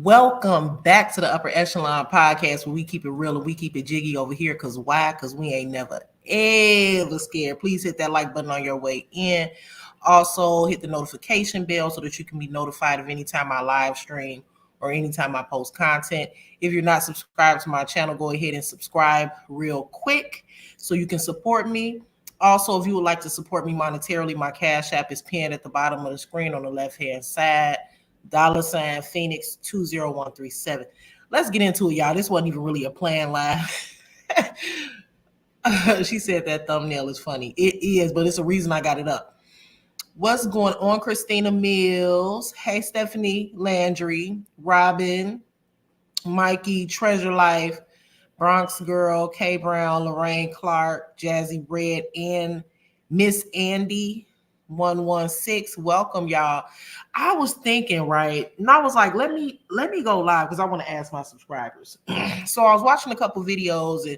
Welcome back to the Upper Echelon Podcast, where we keep it real and we keep it jiggy over here. Because why? Because we ain't never ever scared. Please hit that like button on your way in. Also, hit the notification bell so that you can be notified of anytime I live stream or anytime I post content. If you're not subscribed to my channel, go ahead and subscribe real quick so you can support me. Also, if you would like to support me monetarily, my Cash App is pinned at the bottom of the screen on the left-hand side. $ Phoenix 20137. Let's get into it, y'all. This wasn't even really a planned live. She said that thumbnail is funny. It is, but it's a reason I got it up. What's going on, Christina Mills? Hey, Stephanie Landry, Robin, Mikey, Treasure Life, Bronx Girl, K Brown, Lorraine Clark, Jazzy Red, and Miss Andy 116. Welcome, y'all. I was thinking, right, and I was like, let me go live because I want to ask my subscribers. So I was watching a couple videos and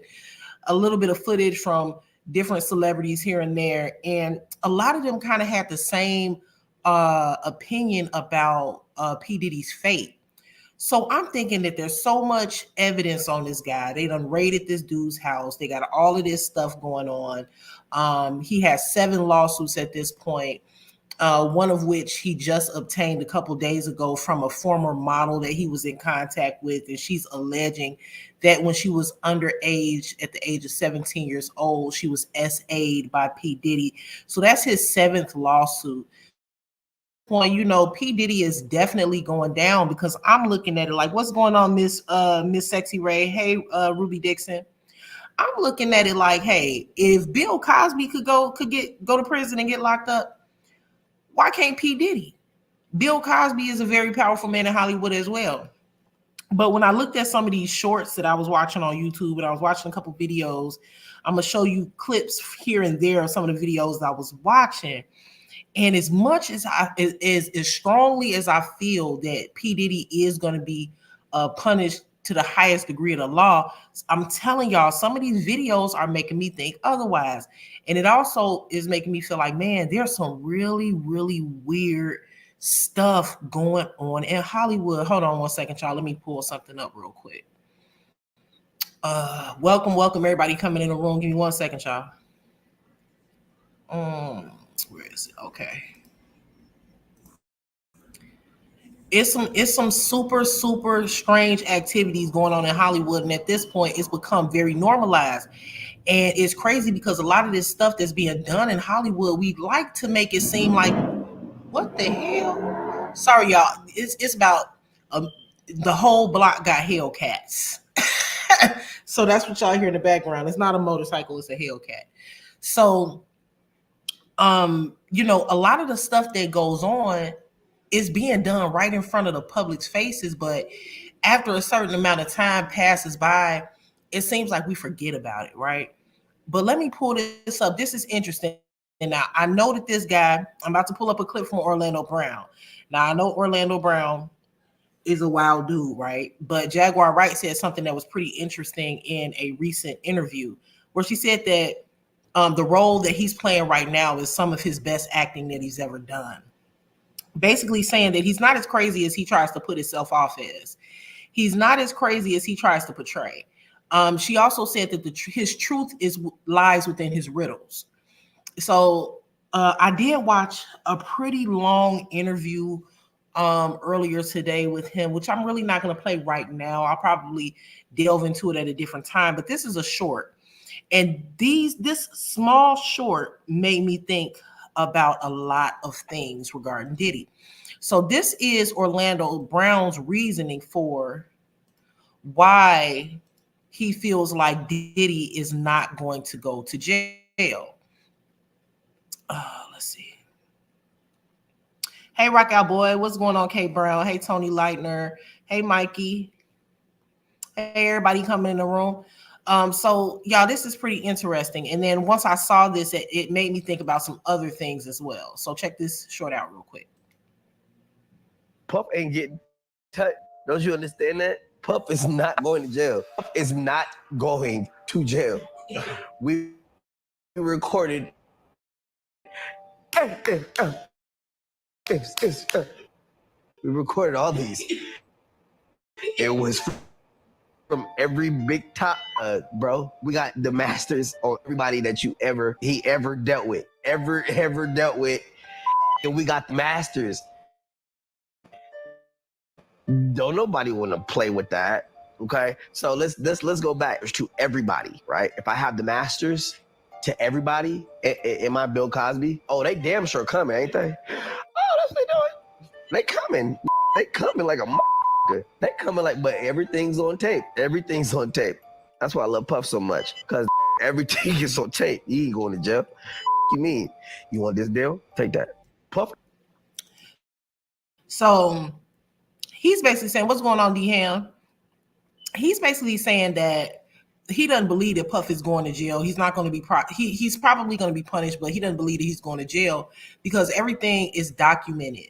a little bit of footage from different celebrities here and there, and a lot of them kind of had the same opinion about P. Diddy's fate. So I'm thinking that there's so much evidence on this guy. They done raided this dude's house. They got all of this stuff going on. He has 7 lawsuits at this point, one of which he just obtained a couple days ago from a former model that he was in contact with. And she's alleging that when she was underage, at the age of 17 years old, she was SA'd by P. Diddy. So that's his 7th lawsuit. Point, P. Diddy is definitely going down because I'm looking at it like, what's going on, Miss Sexy Ray? Hey, Ruby Dixon. I'm looking at it like, hey, if Bill Cosby could go to prison and get locked up, why can't P. Diddy? Bill Cosby is a very powerful man in Hollywood as well. But when I looked at some of these shorts that I was watching on YouTube, and I was watching a couple videos, I'm gonna show you clips here and there of some of the videos that I was watching. And as much as as strongly as I feel that P. Diddy is going to be punished to the highest degree of the law, I'm telling y'all, some of these videos are making me think otherwise. And it also is making me feel like, man, there's some really, really weird stuff going on in Hollywood. Hold on one second, y'all. Let me pull something up real quick. Welcome, everybody coming in the room. Give me 1 second, y'all. Where is it? Okay. It's some super strange activities going on in Hollywood, and at this point it's become very normalized. And it's crazy because a lot of this stuff that's being done in Hollywood, we like to make it seem like, what the hell? Sorry, y'all. It's about the whole block got Hellcats. So that's what y'all hear in the background. It's not a motorcycle, it's a Hellcat. So a lot of the stuff that goes on is being done right in front of the public's faces, but after a certain amount of time passes by, it seems like we forget about it, right? But let me pull this up. This is interesting. And now I know that this guy, I'm about to pull up a clip from Orlando Brown. Now I know Orlando Brown is a wild dude, right? But Jaguar Wright said something that was pretty interesting in a recent interview where she said that the role that he's playing right now is some of his best acting that he's ever done. Basically saying that he's not as crazy as he tries to put himself off as. He's not as crazy as he tries to portray. She also said that his truth lies within his riddles. So I did watch a pretty long interview earlier today with him, which I'm really not going to play right now. I'll probably delve into it at a different time, but this is a short. And this small short made me think about a lot of things regarding Diddy. So this is Orlando Brown's reasoning for why he feels like Diddy is not going to go to jail. Let's see. Hey, Rock Out Boy, what's going on, K Brown? Hey, Tony Leitner. Hey, Mikey. Hey, everybody coming in the room. So y'all, this is pretty interesting. And then once I saw this, it made me think about some other things as well. So check this short out real quick. Puff ain't getting touched. Don't you understand that? Puff is not going to jail. Puff is not going to jail. We recorded. We recorded all these. It was from every big top, bro. We got the masters on everybody that he ever dealt with, ever dealt with, and we got the masters. Don't nobody want to play with that. Okay, so let's go back to everybody, right? If I have the masters to everybody, am I Bill Cosby? Oh, they damn sure coming, ain't they? Oh, that's what they doing. They coming. They coming like a motherfucker. They coming like, but everything's on tape. Everything's on tape. That's why I love Puff so much, because everything is on tape. You ain't going to jail. You mean? You want this deal? Take that. Puff. So he's basically saying, what's going on, D-Ham? He's basically saying that he doesn't believe that Puff is going to jail. He's not going to be he's probably going to be punished, but he doesn't believe that he's going to jail because everything is documented.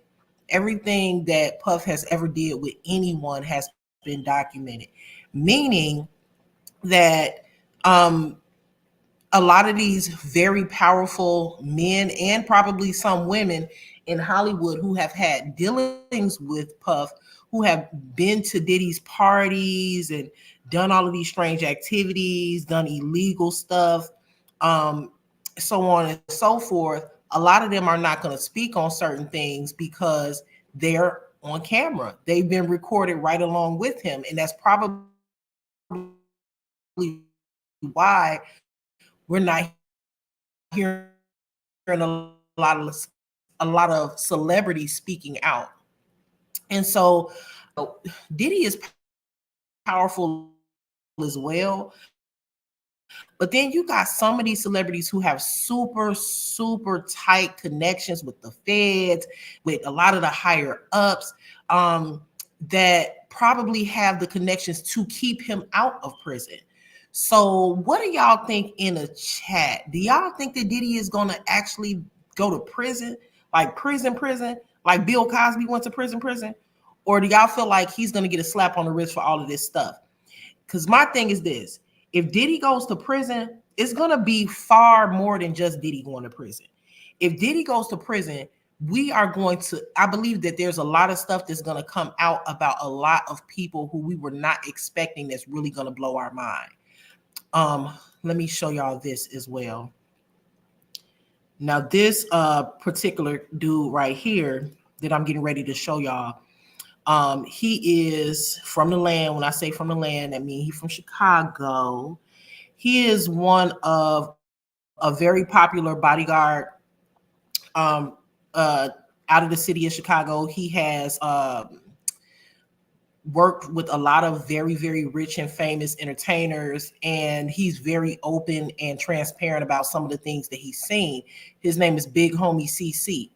Everything that Puff has ever did with anyone has been documented, meaning that a lot of these very powerful men and probably some women in Hollywood who have had dealings with Puff, who have been to Diddy's parties and done all of these strange activities, done illegal stuff, so on and so forth. A lot of them are not going to speak on certain things because they're on camera. They've been recorded right along with him. And that's probably why we're not hearing a lot of celebrities speaking out. And so Diddy is powerful as well. But then you got some of these celebrities who have super tight connections with the feds, with a lot of the higher ups, that probably have the connections to keep him out of prison. So what do y'all think in the chat? Do y'all think that Diddy is going to actually go to prison? Like prison? Like Bill Cosby went to prison? Or do y'all feel like he's going to get a slap on the wrist for all of this stuff? Because my thing is this. If Diddy goes to prison, it's going to be far more than just Diddy going to prison. If Diddy goes to prison, we are going to, I believe that there's a lot of stuff that's going to come out about a lot of people who we were not expecting that's really going to blow our mind. Let me show y'all this as well. Now, this particular dude right here that I'm getting ready to show y'all, he is from the land. When I say from the land, that means he's from Chicago. He is one of a very popular bodyguard out of the city of Chicago. He has worked with a lot of very rich and famous entertainers, and he's very open and transparent about some of the things that he's seen. His name is Big Homie CC.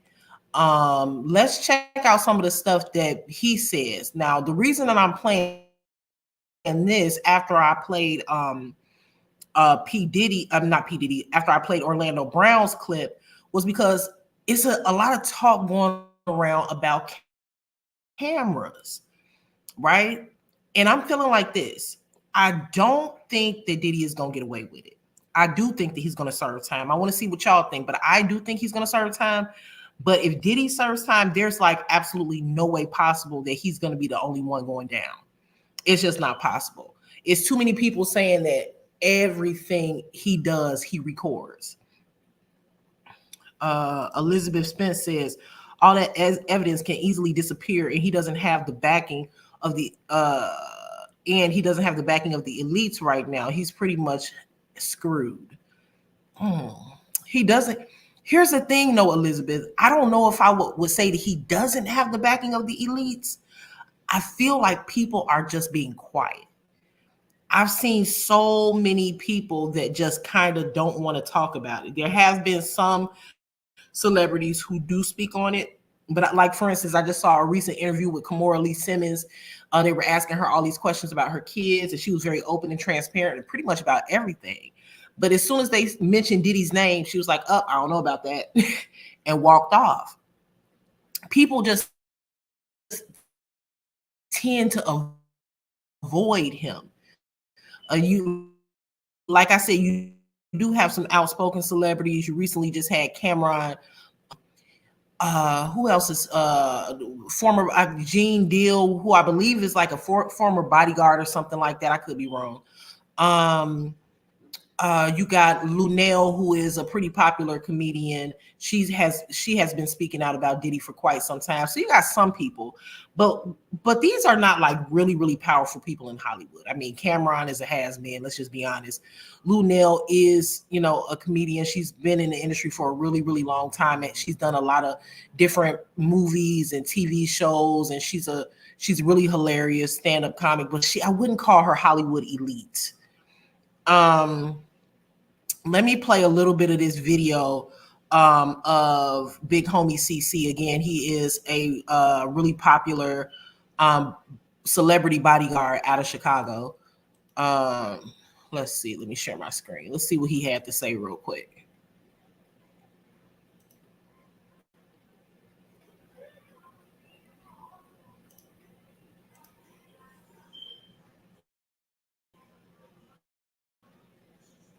Let's check out some of the stuff that he says. Now, the reason that I'm playing this after I played P. Diddy, not P. Diddy, after I played Orlando Brown's clip, was because it's a lot of talk going around about cameras, right? And I'm feeling like this. I don't think that Diddy is going to get away with it. I do think that he's going to serve time. I want to see what y'all think, but I do think he's going to serve time. But if Diddy serves time, there's like absolutely no way possible that he's going to be the only one going down. It's just not possible. It's too many people saying that everything he does, he records. Elizabeth Spence says, all that evidence can easily disappear, and he doesn't have the backing of the elites right now. He's pretty much screwed. He doesn't. Here's the thing, though, Elizabeth. I don't know if I would say that he doesn't have the backing of the elites. I feel like people are just being quiet. I've seen so many people that just kind of don't want to talk about it. There have been some celebrities who do speak on it. But like, for instance, I just saw a recent interview with Kimora Lee Simmons. They were asking her all these questions about her kids, and she was very open and transparent and pretty much about everything. But as soon as they mentioned Diddy's name, she was like, oh, I don't know about that, and walked off. People just tend to avoid him. Like I said, you do have some outspoken celebrities. You recently just had Cameron. Who else is former Gene Deal, who I believe is like a former bodyguard or something like that. I could be wrong. Um, you got Lunel, who is a pretty popular comedian. She has been speaking out about Diddy for quite some time. So you got some people, but these are not like really powerful people in Hollywood. I mean, Cameron is a has been. Let's just be honest. Lunel is, a comedian. She's been in the industry for a really long time, and she's done a lot of different movies and TV shows. And she's really hilarious stand up comic. But I wouldn't call her Hollywood elite. Let me play a little bit of this video of Big Homie CC. Again, he is a really popular celebrity bodyguard out of Chicago. Let's see. Let me share my screen. Let's see what he had to say real quick.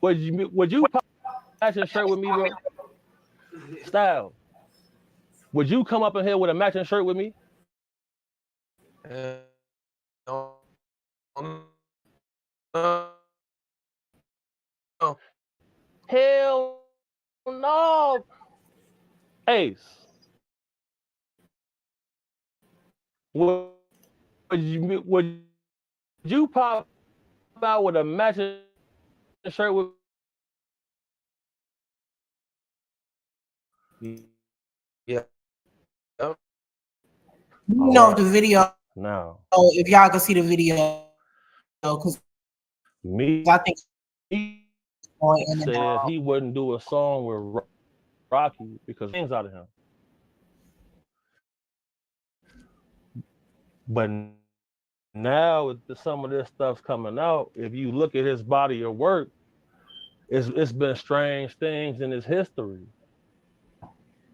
Would you pop matching shirt with me, bro? Style. Would you come up in here with a matching shirt with me? Hell no. Ace. Would you pop out with a matching shirt with me? Yeah. The video. No. If y'all can see the video, because Me. I think He said he wouldn't do a song with Rocky because things out of him. But now with some of this stuff's coming out, if you look at his body of work, it's been strange things in his history.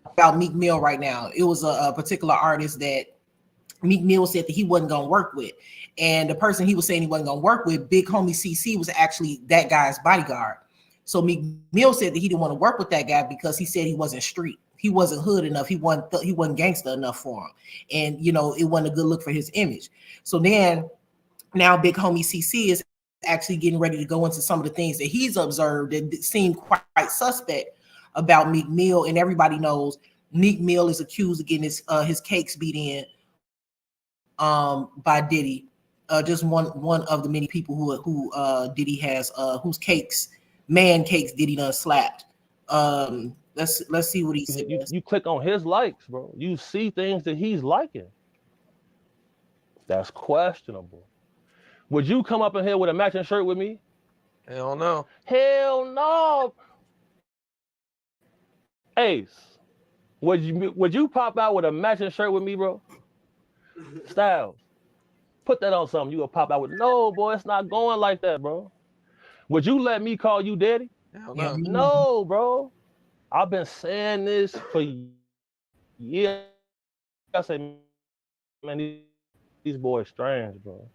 About Meek Mill right now. It was a particular artist that Meek Mill said that he wasn't going to work with. And the person he was saying he wasn't going to work with, Big Homie CC, was actually that guy's bodyguard. So Meek Mill said that he didn't want to work with that guy because he said he wasn't street. He wasn't hood enough. He wasn't gangster enough for him. And, it wasn't a good look for his image. So then now Big Homie CC is actually getting ready to go into some of the things that he's observed that seem quite suspect about Meek Mill. And everybody knows Meek Mill is accused of getting his cakes beat in by Diddy. Just one of the many people who Diddy has whose man cakes Diddy done slapped. Let's see what he says. You click on his likes, bro. You see things that he's liking. That's questionable. Would you come up in here with a matching shirt with me? Hell no. Hell no. Ace, would you pop out with a matching shirt with me, bro? Styles, put that on something. You gonna pop out with? No, boy, it's not going like that, bro. Would you let me call you daddy? Hell no. No, bro. I've been saying this for years. I say, man, these boys strange, bro.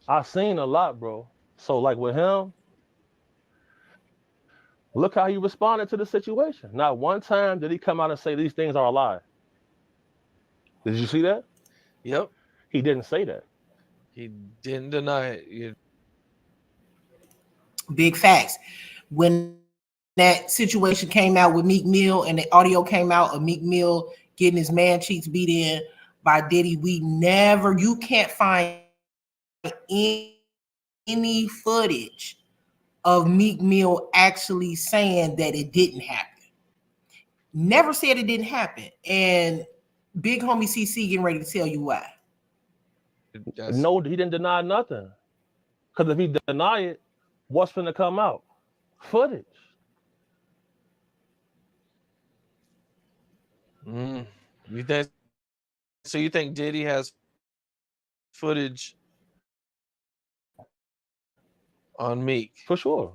I've seen a lot, bro. So like with him, look how he responded to the situation. Not one time did he come out and say these things are a lie. Did you see that? Yep. He didn't say that. He didn't deny it. Big facts. When that situation came out with Meek Mill and the audio came out of Meek Mill getting his man cheeks beat in by Diddy, you can't find any footage of Meek Mill actually saying that it didn't happen. Never said it didn't happen. And Big Homie CC getting ready to tell you why. No, he didn't deny nothing. Because if he deny it, what's finna come out? Footage. You think Diddy has footage on Meek? For sure.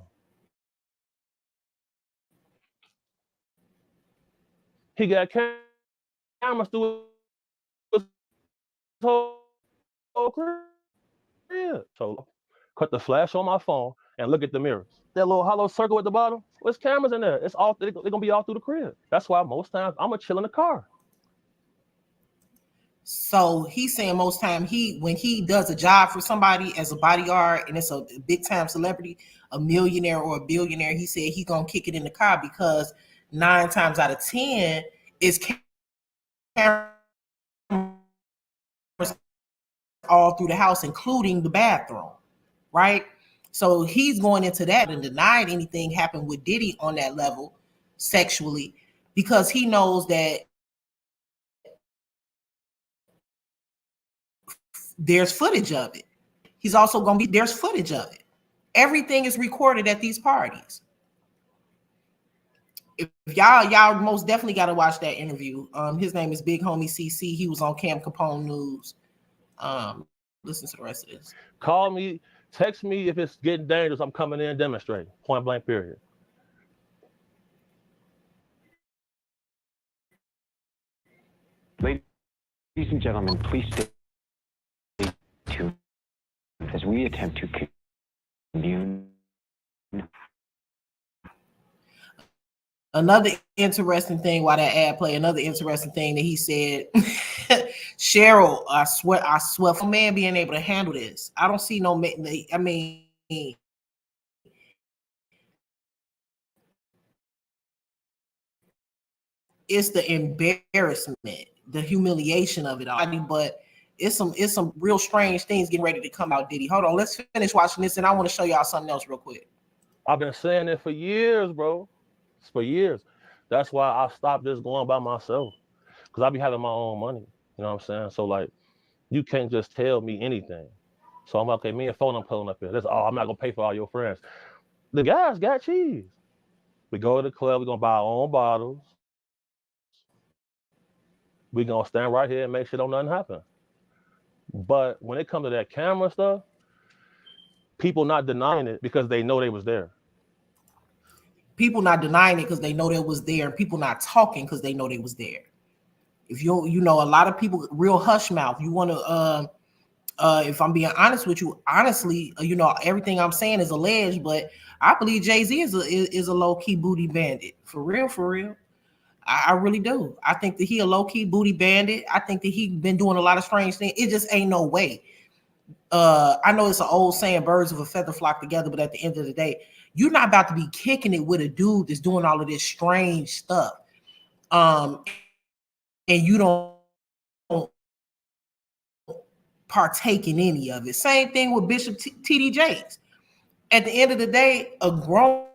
He got cameras through his whole career. So cut the flash on my phone and look at the mirrors. that little hollow circle at the bottom. There's cameras in there. It's all they're gonna be all through the crib. That's why most times I'm gonna chill in the car. So he's saying most time when he does a job for somebody as a bodyguard and it's a big time celebrity, a millionaire or a billionaire, he said he gonna kick it in the car because 9 times out of 10 is cameras all through the house, including the bathroom, right? So he's going into that and denied anything happened with Diddy on that level sexually because he knows that there's footage of it. He's also going to be, there's footage of it. Everything is recorded at these parties. If y'all most definitely got to watch that interview. His name is Big Homie CC. He was on Cam Capone News. Listen to the rest of this. Call me, text me if it's getting dangerous. I'm coming in demonstrating. Point blank, period. Ladies and gentlemen, please stay tuned as we attempt to commune. Another interesting thing while that ad play, another interesting thing that he said, Cheryl, I swear for a man being able to handle this. I don't see no man. I mean, it's the embarrassment, the humiliation of it all. But it's some real strange things getting ready to come out, Diddy. Hold on, let's finish watching this, and I want to show y'all something else real quick. I've been saying it for years, bro. For years. That's why I stopped just going by myself. Because I be having my own money. You know what I'm saying? So like, you can't just tell me anything. So I'm like, okay, me and phone I'm pulling up here. That's all. I'm not gonna pay for all your friends. The guys got cheese. We go to the club, we're gonna buy our own bottles. We're gonna stand right here and make sure don't nothing happen. But when it comes to that camera stuff, people not denying it because they know they was there. People not denying it because they know they was there. People not talking because they know they was there. If you know, a lot of people real hush mouth. You want to, if I'm being honest with you, honestly, you know, everything I'm saying is alleged, but I believe Jay-Z is a low key booty bandit. For real, for real. I really do. I think that he a low key booty bandit. I think that he been doing a lot of strange things. It just ain't no way. I know it's an old saying, birds of a feather flock together, but at the end of the day, you're not about to be kicking it with a dude that's doing all of this strange stuff. And you don't partake in any of it. Same thing with Bishop T.D. Jakes. At the end of the day, a grown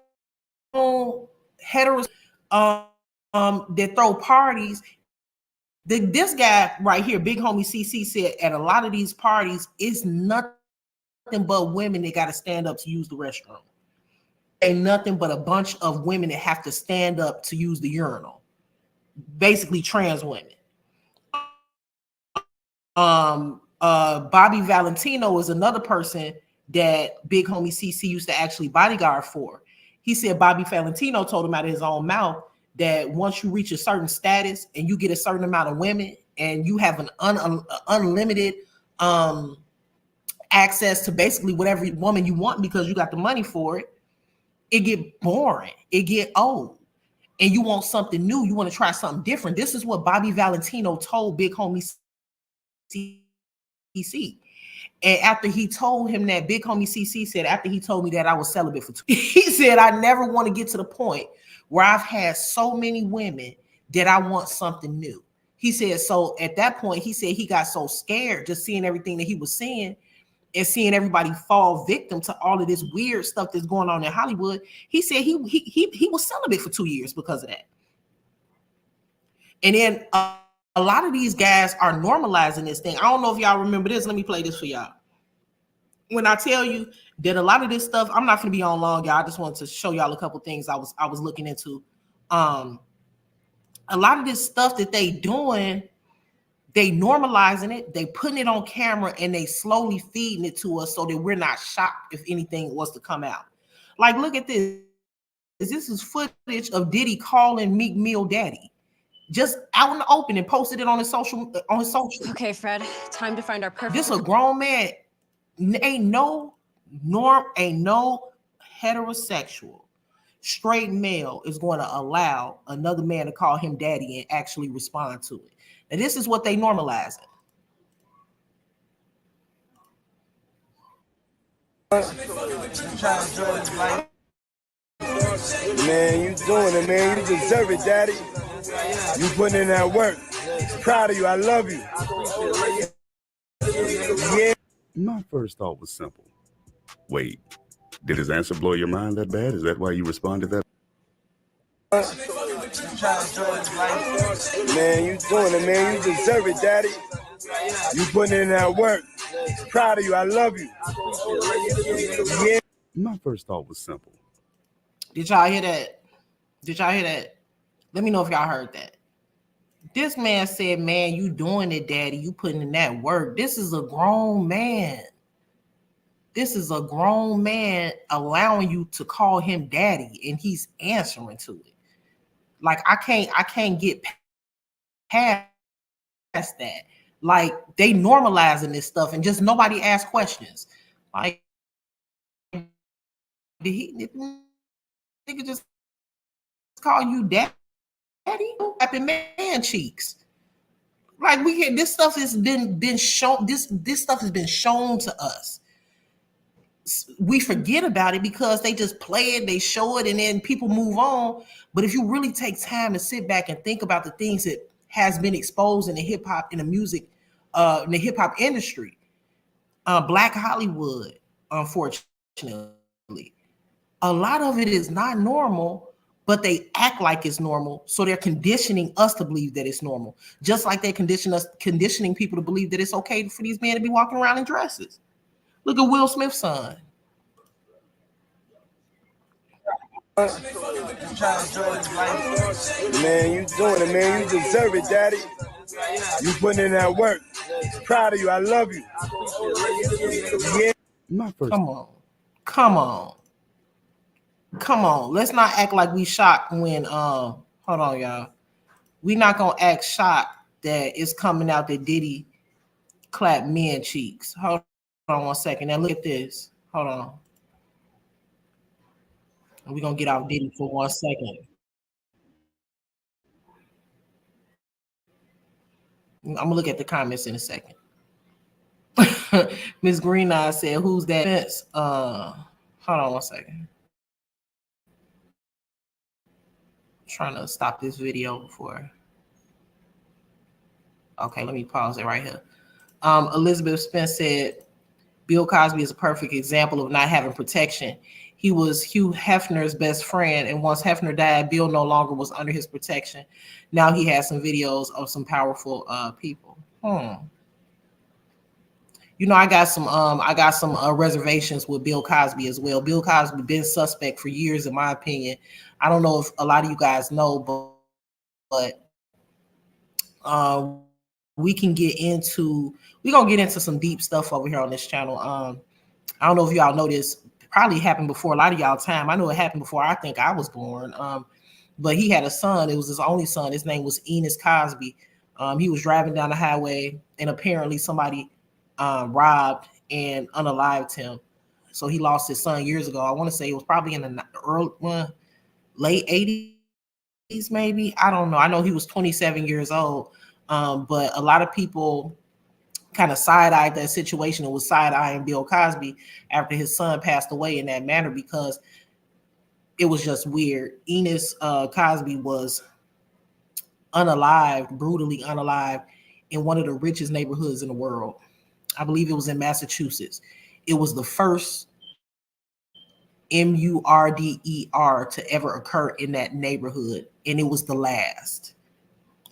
heterosexual that throw parties. This guy right here, Big Homie CC, said at a lot of these parties, it's nothing but women that got to stand up to use the restroom. Ain't nothing but a bunch of women that have to stand up to use the urinal. Basically, trans women. Bobby Valentino is another person that Big Homie CC used to actually bodyguard for. He said Bobby Valentino told him out of his own mouth that once you reach a certain status and you get a certain amount of women and you have an unlimited access to basically whatever woman you want because you got the money for it, it get boring, it get old, and you want something new. You want to try something different. This is what Bobby Valentino told Big Homie CC. And after he told him that, Big Homie CC said, after he told me that I was celibate for 2 years, he said, I never want to get to the point where I've had so many women that I want something new. He said, so at that point, he said he got so scared just seeing everything that he was seeing and seeing everybody fall victim to all of this weird stuff that's going on in Hollywood. He said he was celibate for 2 years because of that. And then a lot of these guys are normalizing this thing. I don't know if y'all remember this. Let me play this for y'all. When I tell you that a lot of this stuff, I'm not going to be on long, y'all. I just wanted to show y'all a couple things I was looking into. A lot of this stuff that they doing, they normalizing it, they putting it on camera, and they slowly feeding it to us so that we're not shocked if anything was to come out. Like, look at this. This is footage of Diddy calling Meek Mill daddy. Just out in the open and posted it on his social. Okay, Fred, time to find our perfect. This a grown man. Ain't no heterosexual, straight male is going to allow another man to call him daddy and actually respond to it. And this is what they normalize. Man, you doing it, man. You deserve it, daddy. You putting in that work. Proud of you. I love you. Yeah. My first thought was simple. Wait, did his answer blow your mind that bad? Is that why you responded that? Man, you doing it, man. You deserve it, daddy. You putting in that work. Proud of you. I love you. Yeah. My first thought was simple. Did y'all hear that? Did y'all hear that? Let me know if y'all heard that. This man said, man, you doing it, daddy. You putting in that work. This is a grown man. This is a grown man allowing you to call him daddy, and he's answering to it. Like, I can't get past that. Like, they normalizing this stuff and just nobody asks questions. Like, did nigga just call you daddy? Tapping man cheeks. Like, we get this stuff has been shown. This stuff has been shown to us. We forget about it because they just play it, they show it, and then people move on. But if you really take time to sit back and think about the things that has been exposed in the hip hop, in the music, in the hip hop industry, Black Hollywood, unfortunately, a lot of it is not normal, but they act like it's normal. So they're conditioning us to believe that it's normal, just like they conditioning people to believe that it's okay for these men to be walking around in dresses. Look at Will Smith's son. Man, you doing it, man. You deserve it, daddy. You putting in that work. Proud of you. I love you. Yeah. My first. Come on. Let's not act like we shocked when hold on, y'all. We not gonna act shocked that it's coming out that Diddy clapped men cheeks. Hold on 1 second. Now look at this. Hold on. We're gonna get off Diddy for 1 second. I'm gonna look at the comments in a second. Miss Green Eye said, who's that? Hold on 1 second. Trying to stop this video before. Okay, let me pause it right here. Elizabeth Spence said, Bill Cosby is a perfect example of not having protection. He was Hugh Hefner's best friend, and once Hefner died, Bill no longer was under his protection. Now he has some videos of some powerful people. You know, I got some reservations with Bill Cosby as well. Bill Cosby been suspect for years, in my opinion. I don't know if a lot of you guys know, but we're gonna get into some deep stuff over here on this channel. I don't know if y'all know this. Probably happened before a lot of y'all time. I know it happened before I think I was born. But he had a son. It was his only son. His name was Enos Cosby. He was driving down the highway, and apparently somebody robbed and unalived him. So he lost his son years ago. I want to say it was probably in the late 80s, maybe. I don't know. I know he was 27 years old. But a lot of people kind of side-eyed that situation and was side-eyeing Bill Cosby after his son passed away in that manner because it was just weird. Enos Cosby was unalived, brutally unalived, in one of the richest neighborhoods in the world. I believe it was in Massachusetts. It was the first murder to ever occur in that neighborhood, and it was the last.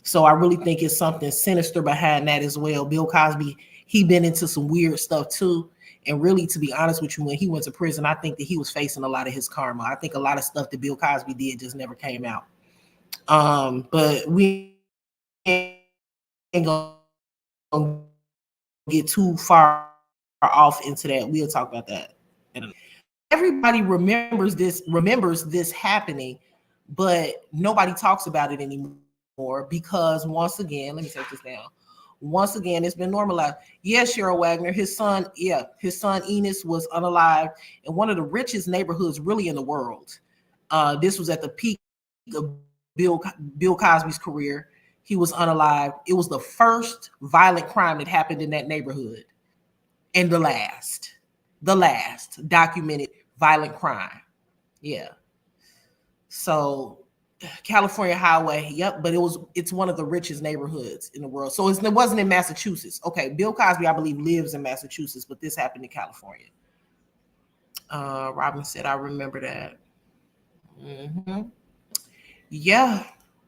So I really think it's something sinister behind that as well. Bill Cosby, he been into some weird stuff too. And really, to be honest with you, when he went to prison, I think that he was facing a lot of his karma. I think a lot of stuff that Bill Cosby did just never came out. But we ain't gonna get too far off into that. We'll talk about that. Everybody remembers this happening, but nobody talks about it anymore because, once again, let me take this down. Once again, it's been normalized. Yes, Cheryl Wagner, his son Enos was unalived in one of the richest neighborhoods really in the world. This was at the peak of Bill Cosby's career. He was unalived. It was the first violent crime that happened in that neighborhood, and the last documented violent crime. Yeah. So California Highway, yep, but it's one of the richest neighborhoods in the world. So it wasn't in Massachusetts. Okay, Bill Cosby, I believe, lives in Massachusetts, but this happened in California. Robin said, I remember that. Mm-hmm. Yeah.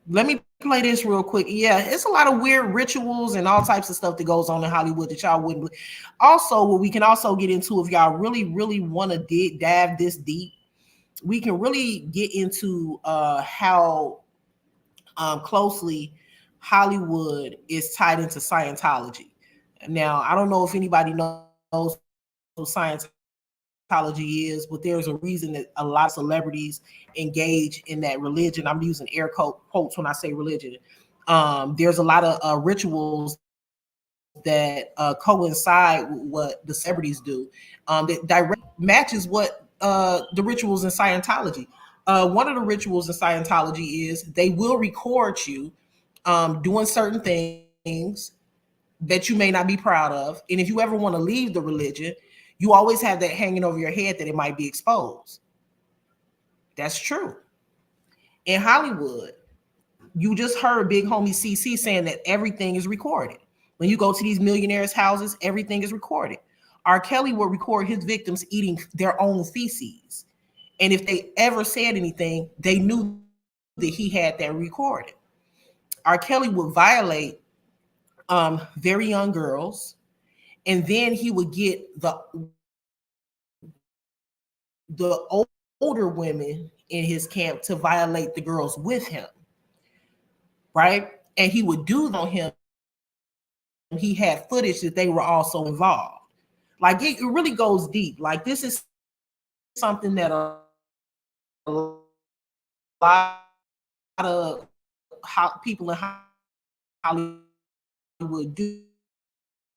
Let me play this real quick. Yeah, it's a lot of weird rituals and all types of stuff that goes on in Hollywood that y'all wouldn't. Also, what we can also get into, if y'all really, really want to dive this deep, we can really get into how closely Hollywood is tied into Scientology. Now, I don't know if anybody knows what Scientology is, but there's a reason that a lot of celebrities engage in that religion. I'm using air quotes when I say religion. There's a lot of rituals that coincide with what the celebrities do that directly matches what the rituals in Scientology. One of the rituals in Scientology is they will record you doing certain things that you may not be proud of. And if you ever want to leave the religion, you always have that hanging over your head that it might be exposed. That's true. In Hollywood, you just heard big homie CC saying that everything is recorded. When you go to these millionaires' houses, everything is recorded. R. Kelly will record his victims eating their own feces. And if they ever said anything, they knew that he had that recorded. R. Kelly would violate very young girls, and then he would get the older women in his camp to violate the girls with him, right? And he would do on him. He had footage that they were also involved. Like it really goes deep. Like this is something that a lot of people in Hollywood do.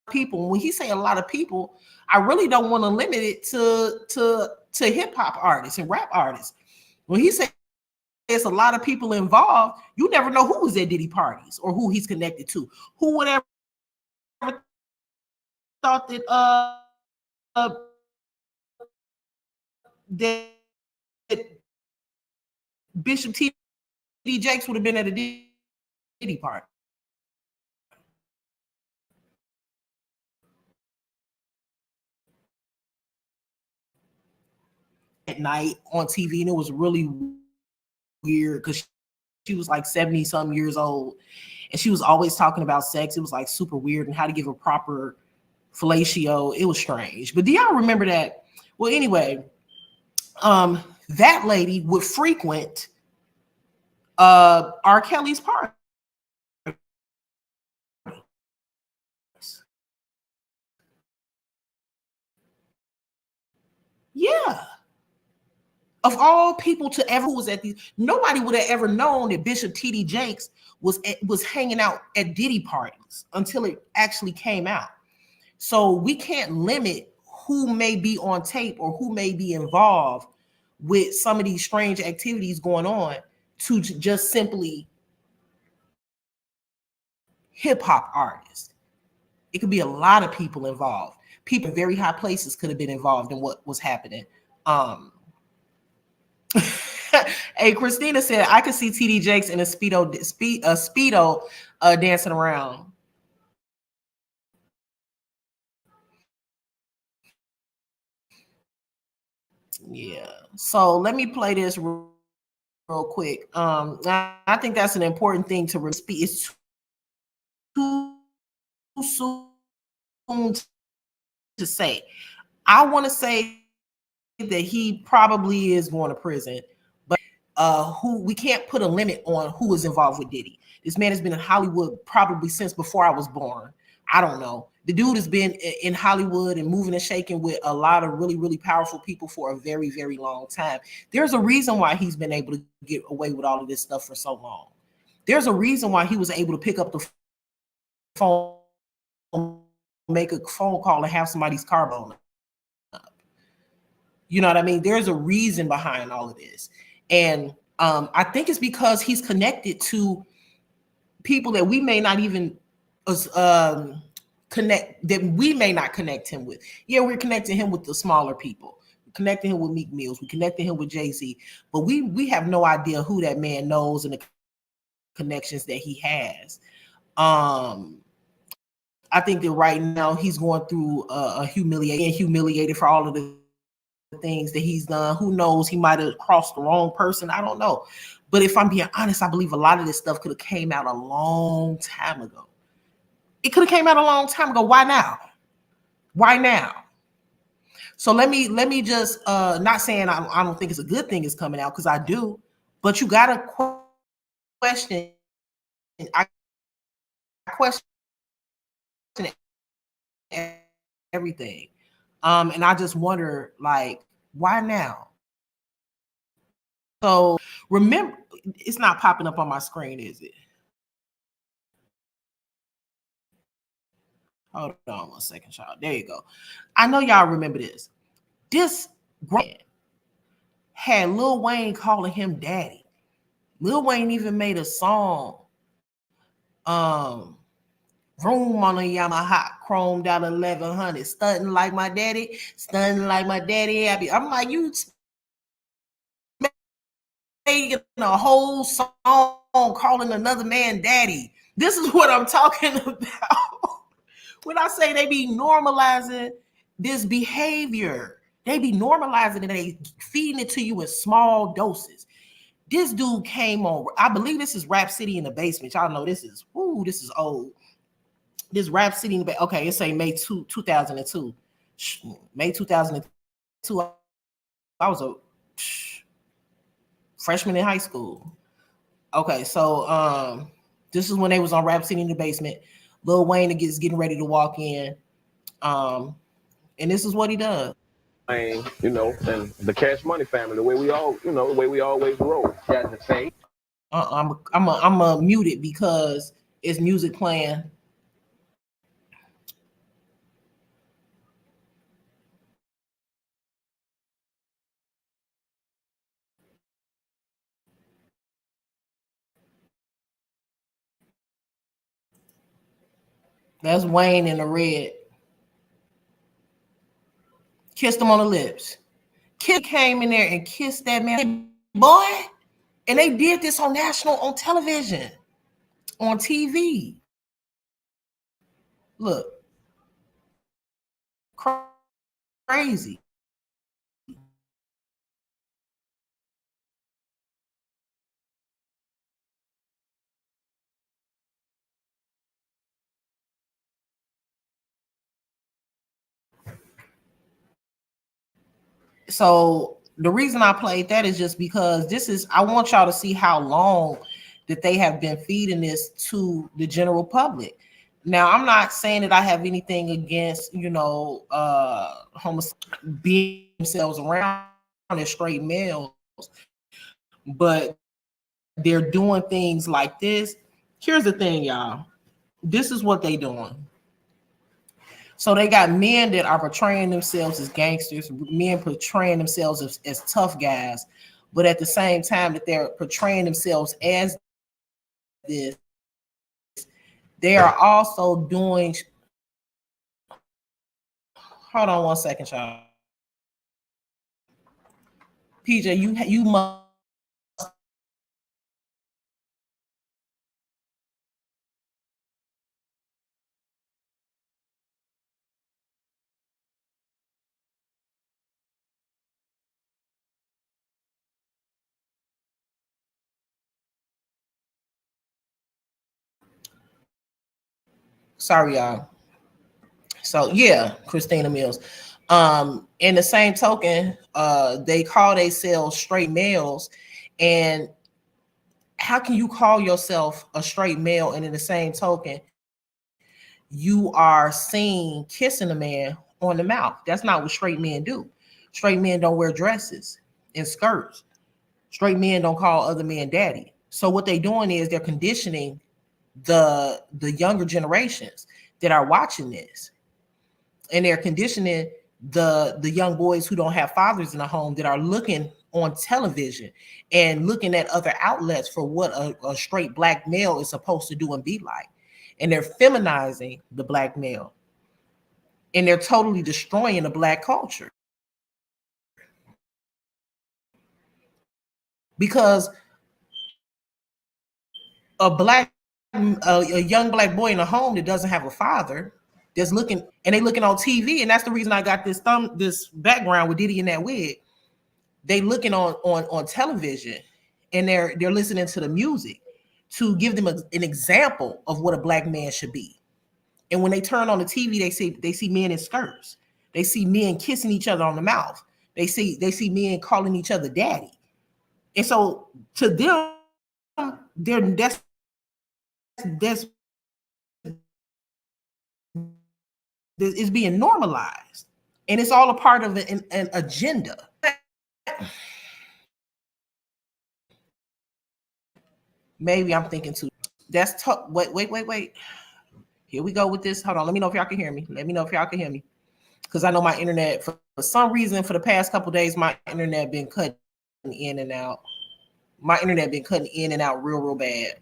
People, when he say a lot of people, I really don't want to limit it to hip hop artists and rap artists. When he says there's a lot of people involved, you never know who was at Diddy parties or who he's connected to. Who would ever thought that Bishop T.D. Jakes would have been at a Diddy party? At night on TV, and it was really weird because she was like 70 some years old, and she was always talking about sex. It was like super weird and how to give a proper fellatio. It was strange. But do y'all remember that? Well, anyway, that lady would frequent R. Kelly's party. Yeah. Of all people to ever was at these, nobody would have ever known that Bishop T.D. Jakes was hanging out at Diddy parties until it actually came out. So we can't limit who may be on tape or who may be involved with some of these strange activities going on to just simply hip hop artists. It could be a lot of people involved. People in very high places could have been involved in what was happening. Hey, Christina said I could see TD Jakes in a speedo dancing around. Yeah. So let me play this real quick. I think that's an important thing to speak. It's too soon to say. I want to say that he probably is going to prison, but who we can't put a limit on who is involved with Diddy. This man has been in Hollywood probably since before I was born. I don't know. The dude has been in Hollywood and moving and shaking with a lot of really, really powerful people for a very, very long time. There's a reason why he's been able to get away with all of this stuff for so long. There's a reason why he was able to pick up the phone make a phone call and have somebody's car blown up. You know what I mean? There's a reason behind all of this. And I think it's because he's connected to people that we may not even connect, that we may not connect him with. Yeah, we're connecting him with the smaller people. We're connecting him with Meek Mills. We're connecting him with Jay-Z. But we have no idea who that man knows and the connections that he has. I think that right now he's going through a humiliated for all of the things that he's done. Who knows? He might have crossed the wrong person. I don't know. But if I'm being honest, I believe a lot of this stuff could have came out a long time ago. It could have came out a long time ago. Why now? Why now? So let me just not saying I don't think it's a good thing is coming out, because I do, but you gotta question. I question everything. And I just wonder, like, why now? So remember, it's not popping up on my screen, is it? Hold on 1 second, y'all. There you go. I know y'all remember this. This brand had Lil Wayne calling him daddy. Lil Wayne even made a song, Room on a Yamaha, chromed out 1100, stunting like my daddy, stunting like my daddy. I'm like, you making a whole song calling another man daddy. This is what I'm talking about. When I say they be normalizing this behavior, they be normalizing it, they feeding it to you in small doses. This dude came on, I believe this is Rap City in the Basement. Y'all know this is old. This Rap City in the Basement. Okay, it's say May 2002. May 2002. I was a freshman in high school. Okay, so this is when they was on Rap City in the Basement. Lil Wayne is getting ready to walk in. And this is what he does. And the Cash Money family, the way we always roll. Got to say. I'm a mute it because it's music playing. That's Wayne in the red. Kissed him on the lips. Kid came in there and kissed that man, boy. And they did this on television, on TV. Look, crazy. So the reason I played that is just because I want y'all to see how long that they have been feeding this to the general public. Now, I'm not saying that I have anything against, being themselves around as straight males, but they're doing things like this. Here's the thing, y'all. This is what they doing. So they got men that are portraying themselves as gangsters, men portraying themselves as tough guys, but at the same time that they're portraying themselves as this, they are also doing. Hold on 1 second, y'all. PJ, you must. Sorry, y'all. So yeah, Christina Mills. In the same token, they call themselves straight males, and how can you call yourself a straight male and in the same token you are seen kissing a man on the mouth? That's not what straight men do. Straight men don't wear dresses and skirts. Straight men don't call other men daddy. So what they're doing is they're conditioning the younger generations. that are watching this, and they're conditioning the young boys who don't have fathers in the home, that are looking on television and looking at other outlets for what a straight black male is supposed to do and be like. And they're feminizing the black male, and they're totally destroying the black culture. Because a young black boy in a home that doesn't have a father, that's looking, and they looking on TV, and that's the reason I got this background with Diddy in that wig. They looking on television, and they're listening to the music to give them an example of what a black man should be. And when they turn on the TV, they see men in skirts. They see men kissing each other on the mouth. They see men calling each other daddy. And so to them, that's is being normalized, and it's all a part of an agenda. Maybe I'm thinking too. That's wait. Here we go with this. Hold on. Let me know if y'all can hear me. Because I know my internet, for some reason, for the past couple days, my internet been cutting in and out. My internet been cutting in and out real bad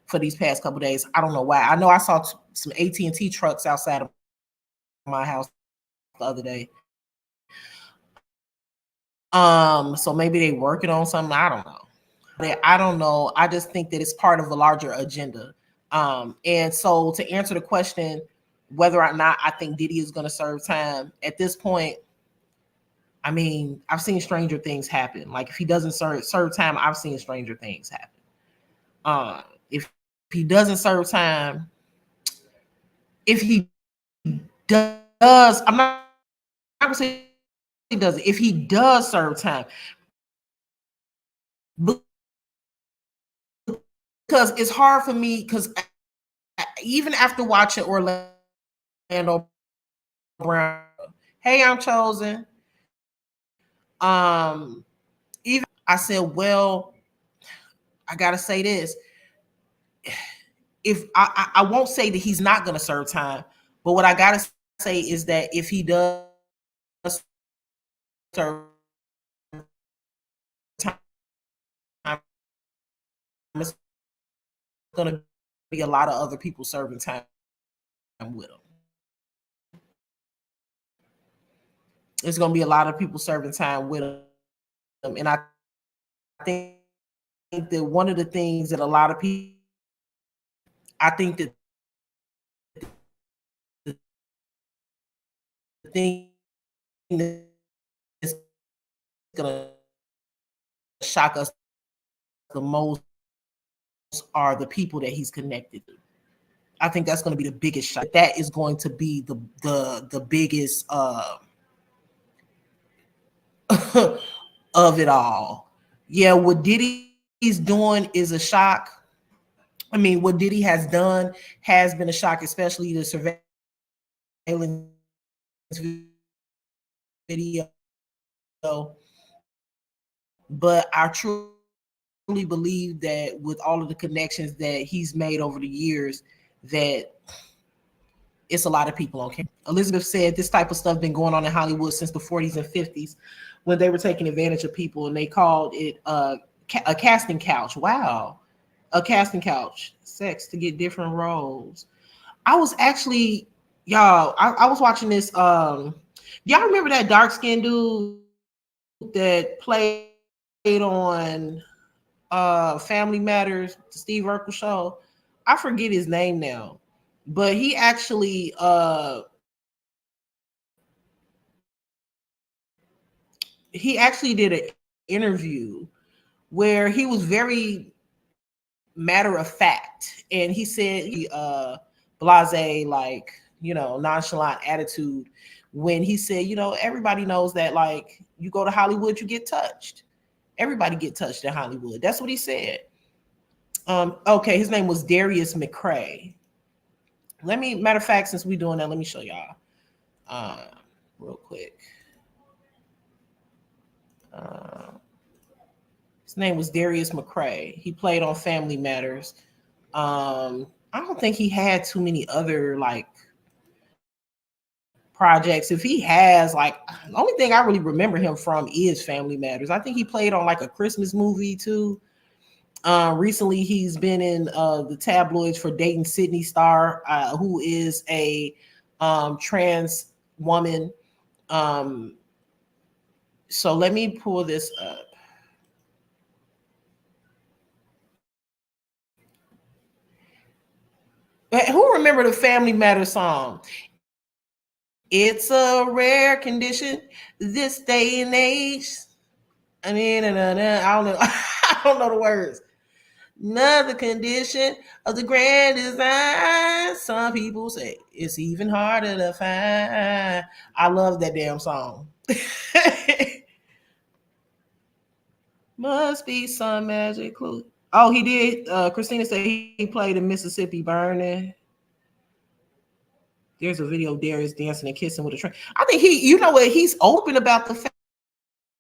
for these past couple days. I don't know why. I know I saw some AT&T trucks outside of my house the other day. So maybe they working on something. I don't know. I just think that it's part of a larger agenda. And so to answer the question, whether or not I think Diddy is going to serve time at this point, I mean, I've seen stranger things happen. Like if he doesn't serve time, I've seen stranger things happen. If he doesn't serve time, if he does, I'm not going to say he doesn't. If he does serve time, because it's hard for me, because even after watching Orlando Brown, hey, I'm chosen. Even I said, well, I gotta say this. If I won't say that he's not gonna serve time, but what I gotta say is that if he does serve time, it's gonna be a lot of other people serving time with him. There's gonna be a lot of people serving time with him, and I think that one of the things that a lot of people, I think that the thing that's gonna shock us the most are the people that he's connected to. I think that's going to be the biggest shock. That is going to be the biggest of it all. Yeah, what Diddy's doing is a shock. I mean, what Diddy has done has been a shock, especially the surveillance video. But I truly believe that with all of the connections that he's made over the years, that it's a lot of people on camera. Elizabeth said this type of stuff been going on in Hollywood since the 40s and 50s, when they were taking advantage of people, and they called it a casting couch. Wow, a casting couch, sex to get different roles. I was actually, y'all, I was watching this. Y'all remember that dark skinned dude that played on Family Matters, the Steve Urkel show? I forget his name now, but he actually did an interview where he was very matter of fact, and he said he blase, like, nonchalant attitude, when he said, everybody knows that, like, you go to Hollywood, you get touched. Everybody get touched in Hollywood. That's what he said. Okay, his name was Darius McCray. Matter of fact, since we're doing that, let me show y'all real quick. His name was Darius McCray. He played on Family Matters. I don't think he had too many other, like, projects. If he has, like, the only thing I really remember him from is Family Matters. I think he played on like a Christmas movie too. Recently, he's been in the tabloids for dating Sydney Starr, who is a trans woman. So let me pull this up. Who remember the Family Matters song? It's a rare condition this day and age. I mean, I don't know. I don't know the words. Another condition of the grand design. Some people say it's even harder to find. I love that damn song. Must be some magic clue. Oh, he did. Christina said he played in Mississippi Burning. There's a video of Darius dancing and kissing with a train. I think you know what? He's open about the fact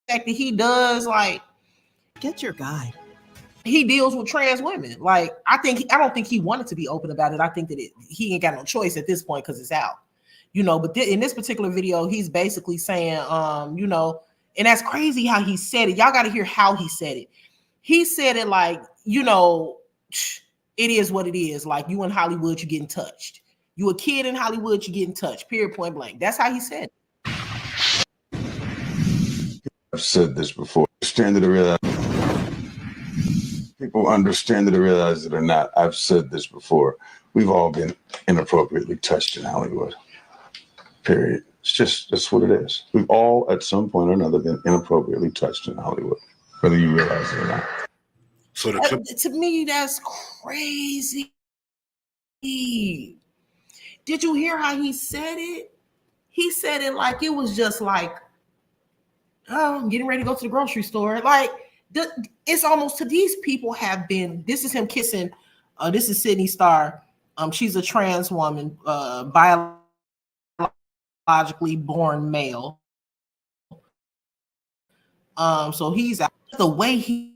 that he does, like, get your guy. He deals with trans women. Like, I don't think he wanted to be open about it. I think that he ain't got no choice at this point because it's out, you know. But in this particular video, he's basically saying, you know, and that's crazy how he said it. Y'all got to hear how he said it. He said it like, you know, it is what it is. Like, you in Hollywood, you're getting touched. You a kid in Hollywood, you're getting touched. Period, point blank. That's how he said it. I've said this before. Understand it or realize. People understand it or realize it or not. I've said this before. We've all been inappropriately touched in Hollywood. Period. That's what it is. We've all, at some point or another, been inappropriately touched in Hollywood, whether you realize it or not. So to me, that's crazy. Did you hear how he said it? He said it like it was just like, oh, I'm getting ready to go to the grocery store. Like, it's almost to these people have been, this is him kissing, this is Sydney Starr. She's a trans woman, biologically born male. So he's the way he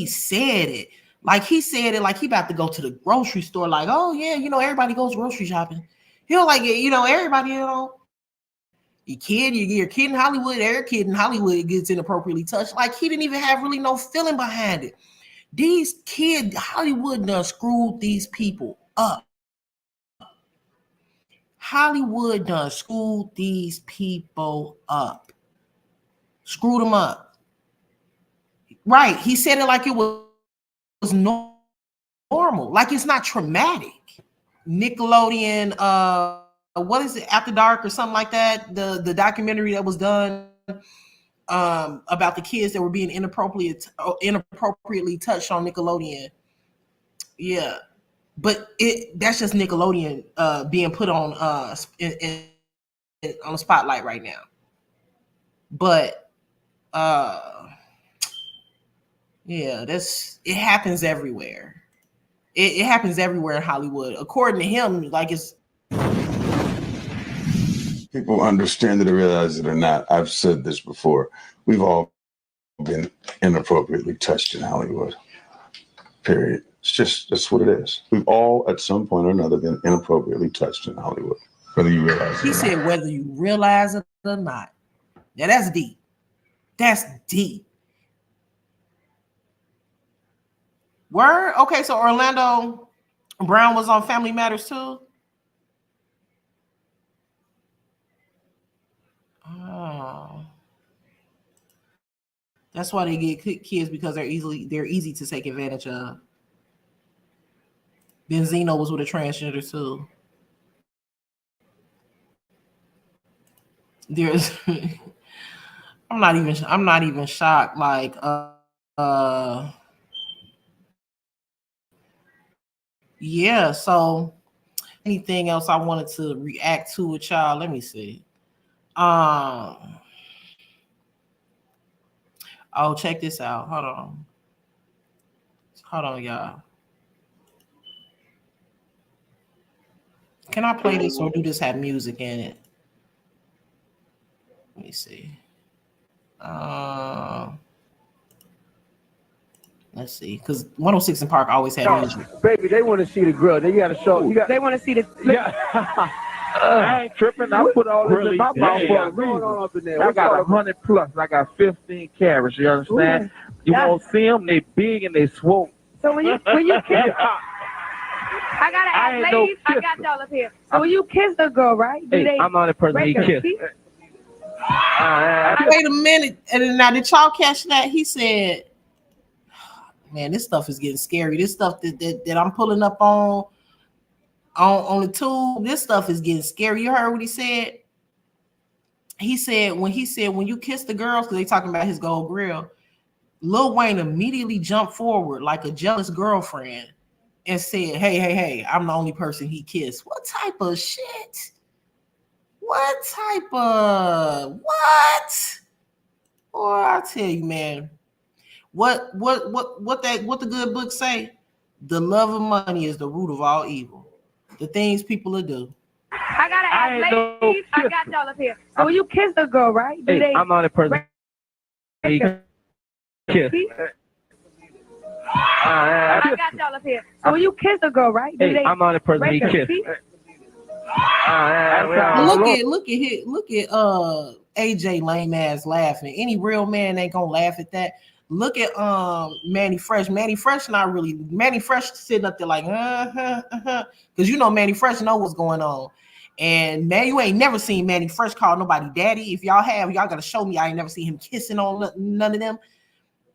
said it. Like, he said it like he about to go to the grocery store. Like, oh yeah, you know, everybody goes grocery shopping. He'll like, you know, everybody, you know, your kid in Hollywood, every kid in Hollywood gets inappropriately touched. Like, he didn't even have really no feeling behind it. These kids, Hollywood done screwed these people up. Hollywood done screwed these people up. Screwed them up. Right. He said it like it was normal. Like, it's not traumatic. Nickelodeon, what is it, After Dark or something like that? The documentary that was done about the kids that were being inappropriately touched on Nickelodeon. Yeah, but that's just Nickelodeon being put on on the spotlight right now. But yeah, it happens everywhere. It happens everywhere in Hollywood. According to him, like, it's People understand it or realize it or not. I've said this before. We've all been inappropriately touched in Hollywood. Period. That's what it is. We've all, at some point or another, been inappropriately touched in Hollywood, whether you realize it or not. He said whether you realize it or not. Now, that's deep. That's deep. Word? Okay, so Orlando Brown was on Family Matters too? Oh. That's why they get kids, because they're easy to take advantage of. Benzino was with a transgender too. There's I'm not even shocked. Like yeah, so anything else I wanted to react to with y'all? Let me see. Oh, check this out. Hold on, y'all. Can I play this, or do this have music in it? Let me see. Let's see, because 106 in Park always had music. Baby, they want to see the grill. They got to show. They want to see the. Yeah. I ain't tripping. I put all this in my mouth for a reason. I got 100 plus. I got 15 carats. You understand? You won't see them. They big and they swole. So when you kiss, I gotta ask, ladies. I got y'all up here. So when you kiss a girl, right? Do they I'm not a person he kissed. Wait a minute. And now did y'all catch that? He said, "Man, this stuff is getting scary. This stuff that I'm pulling up on the tube. This stuff is getting scary." You heard what he said? He said when you kiss the girls, because they talking about his gold grill, Lil Wayne immediately jumped forward like a jealous girlfriend and said, hey, I'm the only person he kissed. What type of shit? What type of what? Boy, I tell you, man. What the good book say? The love of money is the root of all evil. The things people will do. I gotta ask, ladies. I got y'all up here. So when you kiss a girl, right? Do they? I'm not a person he kissed. I got y'all up here. So when you kiss a girl, right? Do they? I'm not a person he kissed. Look at AJ lame ass laughing. Any real man ain't gonna laugh at that. Look at Manny Fresh. Manny Fresh not really. Manny Fresh sitting up there like because you know Manny Fresh know what's going on. And man, you ain't never seen Manny Fresh call nobody daddy. If y'all have, y'all gotta show me. I ain't never seen him kissing on none of them.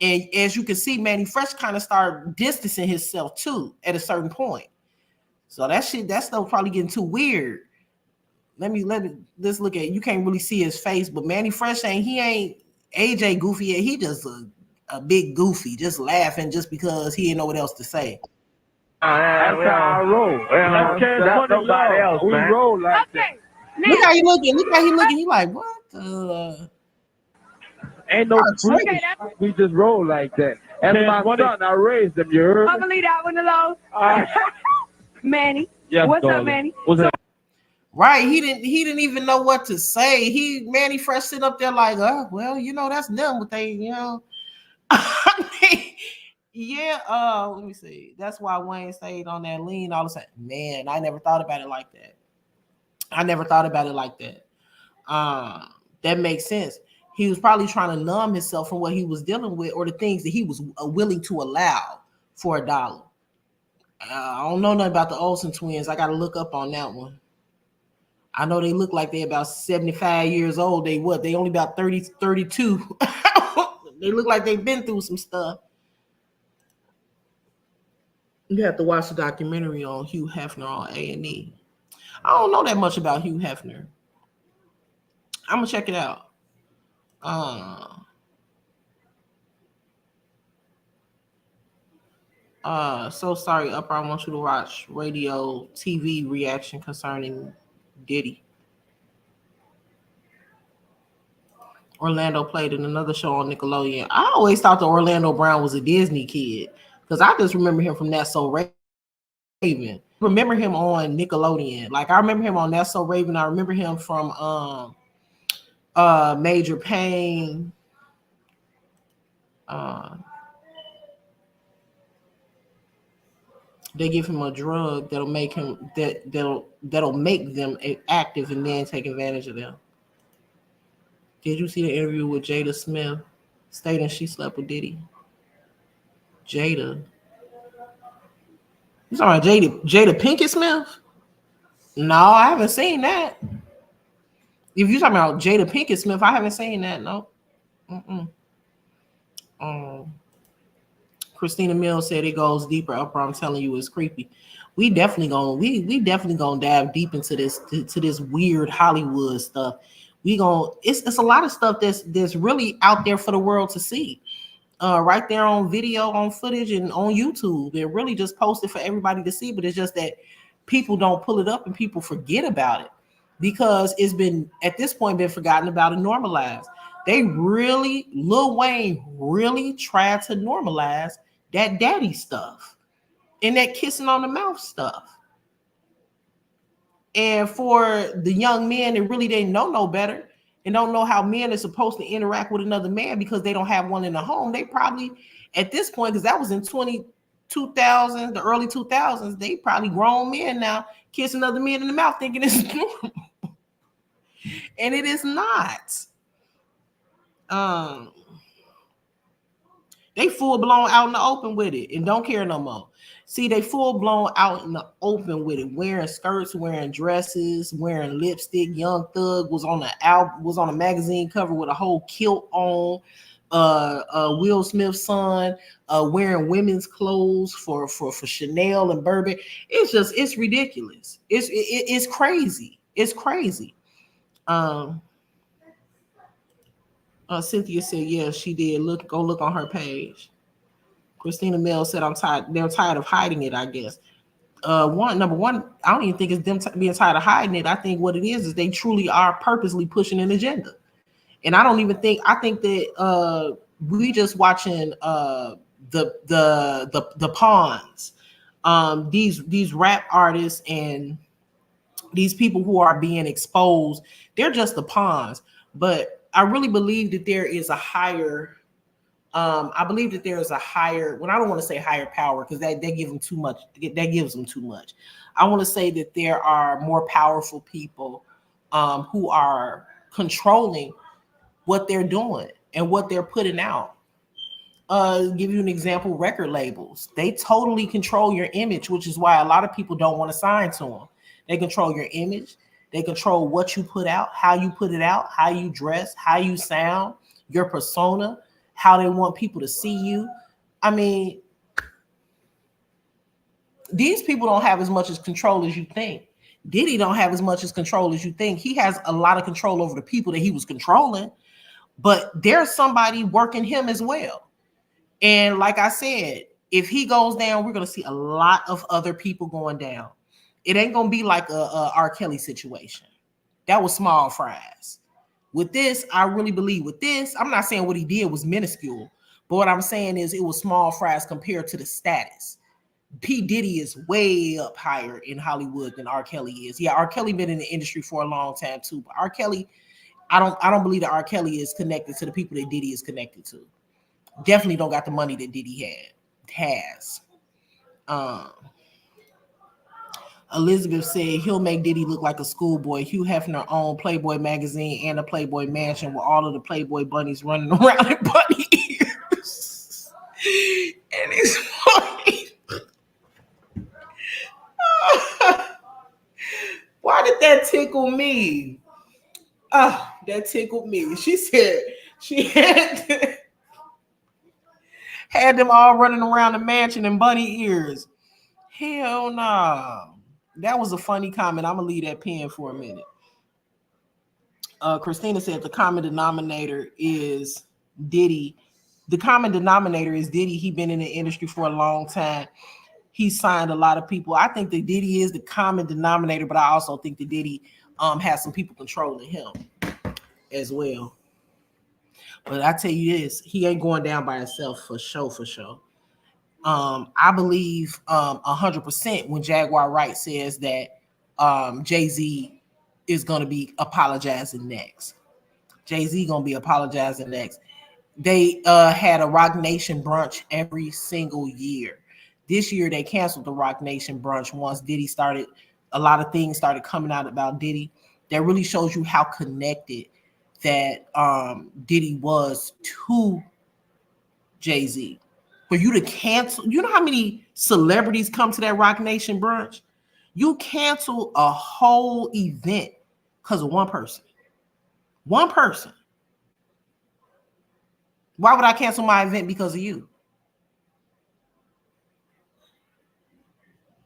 And as you can see, Manny Fresh kind of started distancing himself too at a certain point. So that stuff probably getting too weird. Let's look at. You can't really see his face, but Manny Fresh ain't AJ goofy. He just a big goofy, just laughing just because he didn't know what else to say. That's how I roll. That's nobody else, man. We roll like that. Look how he looking. He like, what the? Ain't no freak. We just roll like that. That's my son. I raised him. You heard? I'm gonna leave that one alone. Manny. Yes, what's darling. up, Manny? What's up? Right, he didn't even know what to say. Manny Fresh sitting up there like, well, you know, that's them. What they, you know. I mean, yeah. Let me see. That's why Wayne stayed on that lean all the time. Man, I never thought about it like that. That makes sense. He was probably trying to numb himself from what he was dealing with or the things that he was willing to allow for $1. I don't know nothing about the Olsen twins. I got to look up on that one. I know they look like they're about 75 years old. They only about 30, 32. They look like they've been through some stuff. You have to watch the documentary on Hugh Hefner on A&E. I don't know that much about Hugh Hefner. I'm going to check it out. So sorry, Upper. I want you to watch radio TV reaction concerning Diddy. Orlando played in another show on Nickelodeon. I always thought that Orlando Brown was a Disney kid because I just remember him from That's So Raven. Remember him on Nickelodeon. Like I remember him on That's So Raven. I remember him from Major Payne. They give him a drug that'll make him that'll make them active and then take advantage of them. Did you see the interview with Jada Smith stating she slept with Diddy? Jada. You talking about Jada Pinkett Smith? No, I haven't seen that. If you're talking about Jada Pinkett Smith, I haven't seen that. No. Christina Mills said it goes deeper. Upper, I'm telling you, it's creepy. We definitely gonna dive deep into this weird Hollywood stuff. It's a lot of stuff that's really out there for the world to see. Right there on video, on footage, and on YouTube. They're really just posted for everybody to see, but it's just that people don't pull it up and people forget about it because it's been at this point been forgotten about and normalized. Lil Wayne really tried to normalize that daddy stuff and that kissing on the mouth stuff. And for the young men that really didn't know no better and don't know how men are supposed to interact with another man because they don't have one in the home, they probably, at this point, because that was in 2000s, the early 2000s, they probably grown men now kissing other men in the mouth thinking it's normal. And it is not. They full blown out in the open with it and don't care no more. See, they full blown out in the open with it, wearing skirts, wearing dresses, wearing lipstick. Young Thug was on a magazine cover with a whole kilt on. Will Smith's son wearing women's clothes for Chanel and Burberry. It's ridiculous. It's crazy. It's crazy. Cynthia said, yeah, she did. Go look on her page. Christina Mills said, I'm tired. They're tired of hiding it, I guess. Number one, I don't even think it's them being tired of hiding it. I think what it is they truly are purposely pushing an agenda. And I think that we just watching the pawns. These rap artists and these people who are being exposed, they're just the pawns. But I really believe that there is a higher I believe that there is a higher, when I don't want to say higher power because that gives them too much. That gives them too much. I want to say that there are more powerful people who are controlling what they're doing and what they're putting out. Give you an example, record labels. They totally control your image, which is why a lot of people don't want to sign to them. They control your image. They control what you put out, how you put it out, how you dress, how you sound, your persona, how they want people to see you. I mean, these people don't have as much as control as you think. Diddy don't have as much as control as you think. He has a lot of control over the people that he was controlling, but there's somebody working him as well. And like I said, if he goes down, we're going to see a lot of other people going down. It ain't going to be like a R. Kelly situation. That was small fries. With this, I really believe with this, I'm not saying what he did was minuscule, but what I'm saying is it was small fries compared to the status. P. Diddy is way up higher in Hollywood than R. Kelly is. Yeah, R. Kelly been in the industry for a long time too, but R. Kelly, I don't believe that R. Kelly is connected to the people that Diddy is connected to. Definitely don't got the money that Diddy has. Elizabeth said he'll make Diddy look like a schoolboy. Hugh Hefner owned Playboy magazine and a Playboy mansion with all of the Playboy bunnies running around in bunny ears. And it's funny. Why did that tickle me? That tickled me. She said she had them all running around the mansion in bunny ears. Hell no. That was a funny comment. I'm gonna leave that pen for a minute. Christina said the common denominator is Diddy. The common denominator is Diddy. He's been in the industry for a long time. He signed a lot of people. I think that Diddy is the common denominator, but I also think that Diddy has some people controlling him as well. But I tell you this, he ain't going down by himself for sure. I believe 100% when Jaguar Wright says that Jay-Z is going to be apologizing next. Jay-Z going to be apologizing next. They had a Rock Nation brunch every single year. This year they canceled the Rock Nation brunch once Diddy started. A lot of things started coming out about Diddy. That really shows you how connected that Diddy was to Jay-Z. For you to cancel, you know how many celebrities come to that Rock Nation brunch? You cancel a whole event because of one person. One person. Why would I cancel my event because of you?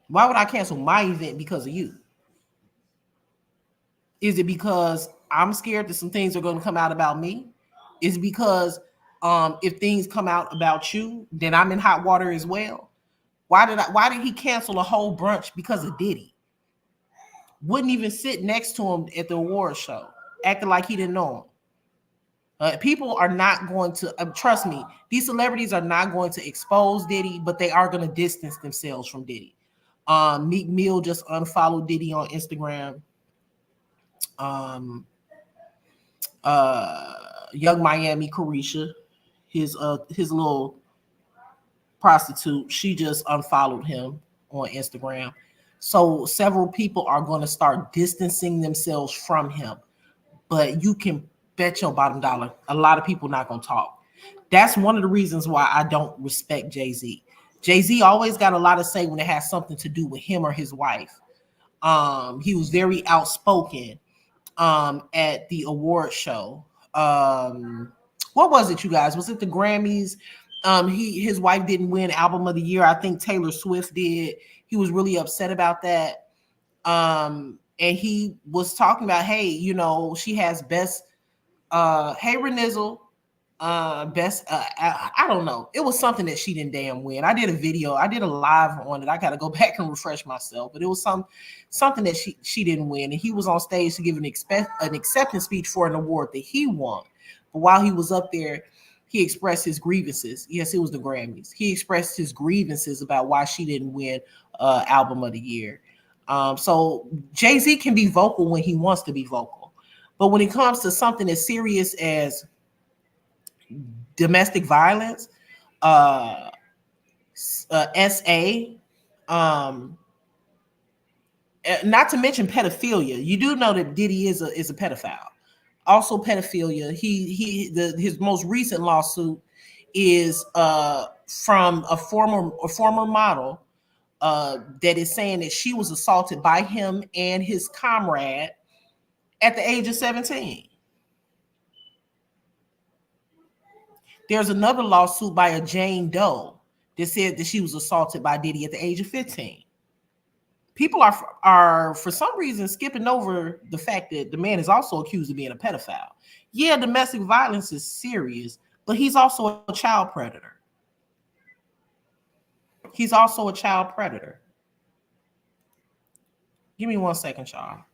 Why would I cancel my event because of you? Is it because I'm scared that some things are going to come out about me? Is it because if things come out about you, then I'm in hot water as well? Why did he cancel a whole brunch because of Diddy? Wouldn't even sit next to him at the award show, acting like he didn't know him. People are not going to trust me. These celebrities are not going to expose Diddy, but they are going to distance themselves from Diddy. Meek Mill just unfollowed Diddy on Instagram. Young Miami Carisha, his little prostitute. She just unfollowed him on Instagram. So several people are going to start distancing themselves from him. But you can bet your bottom dollar, a lot of people not going to talk. That's one of the reasons why I don't respect Jay-Z. Jay-Z always got a lot to say when it has something to do with him or his wife. He was very outspoken at the award show. What was it, you guys? Was it the Grammys? His wife didn't win Album of the Year. I think Taylor Swift did. He was really upset about that. And he was talking about, hey, you know, she has best, hey Renizzle, best, I don't know. It was something that she didn't damn win. I did a video, I did a live on it. I got to go back and refresh myself, but it was something that she didn't win. And he was on stage to give an acceptance speech for an award that he won. But while he was up there, he expressed his grievances. Yes, it was the Grammys. He expressed his grievances about why she didn't win Album of the Year. So Jay-Z can be vocal when he wants to be vocal. But when it comes to something as serious as domestic violence, SA, not to mention pedophilia. You do know that Diddy is a pedophile. Also pedophilia. His most recent lawsuit is from a former model that is saying that she was assaulted by him and his comrade at the age of 17. There's another lawsuit by a Jane Doe that said that she was assaulted by Diddy at the age of 15. People are for some reason skipping over the fact that the man is also accused of being a pedophile. Yeah, domestic violence is serious, but he's also a child predator. He's also a child predator. Give me 1 second, y'all.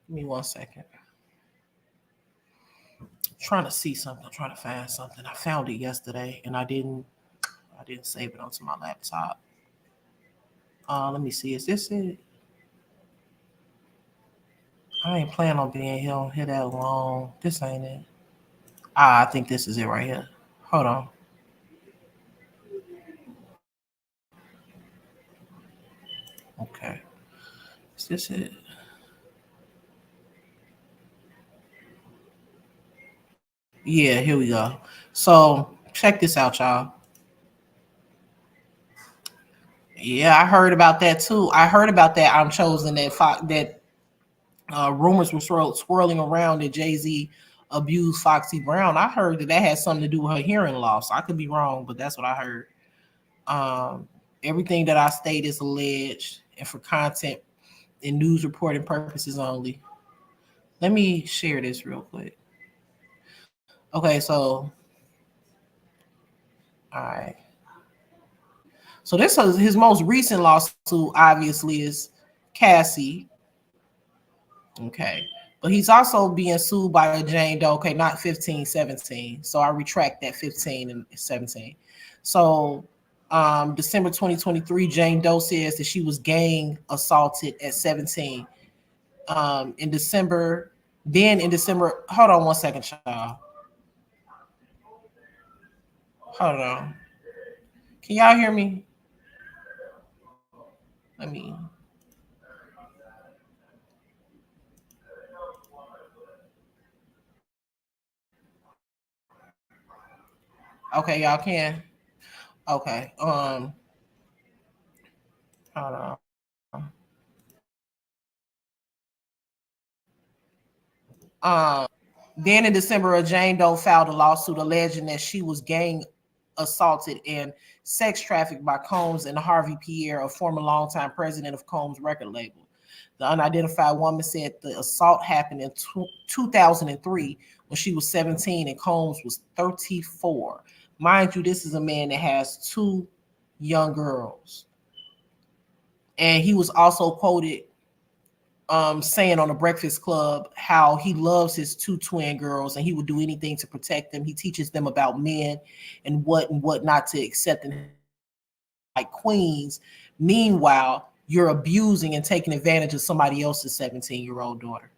Give me 1 second. I'm trying to see something. I'm trying to find something. I found it yesterday and I didn't save it onto my laptop. Let me see. Is this it? I ain't planning on being here that long. This ain't it. I think this is it right here. Hold on. Okay. Is this it? Yeah, here we go. So check this out, y'all. Yeah, I heard about that too. I heard about that. I'm chosen that rumors were swirling around that Jay-Z abused Foxy Brown. I heard that had something to do with her hearing loss. I could be wrong, but that's what I heard. Everything that I state is alleged and for content and news reporting purposes only. Let me share this real quick. Okay, so all right. So this is his most recent lawsuit, obviously, is Cassie. Okay. But he's also being sued by a Jane Doe. Okay, not 15, 17. So I retract that 15 and 17. So December 2023, Jane Doe says that she was gang assaulted at 17. In December, hold on 1 second, y'all. Hold on. Can y'all hear me? Let me. Okay, y'all can. Okay. Hold on. Then in December, Jane Doe filed a lawsuit alleging that she was gang assaulted and sex trafficked by Combs and Harvey Pierre, a former longtime president of Combs record label. The unidentified woman said the assault happened in 2003 when she was 17 and Combs was 34. Mind you, this is a man that has 2 young girls. And he was also quoted saying on the Breakfast Club how he loves his 2 twin girls and he would do anything to protect them. He teaches them about men and what not to accept and like queens. Meanwhile, you're abusing and taking advantage of somebody else's 17-year-old daughter.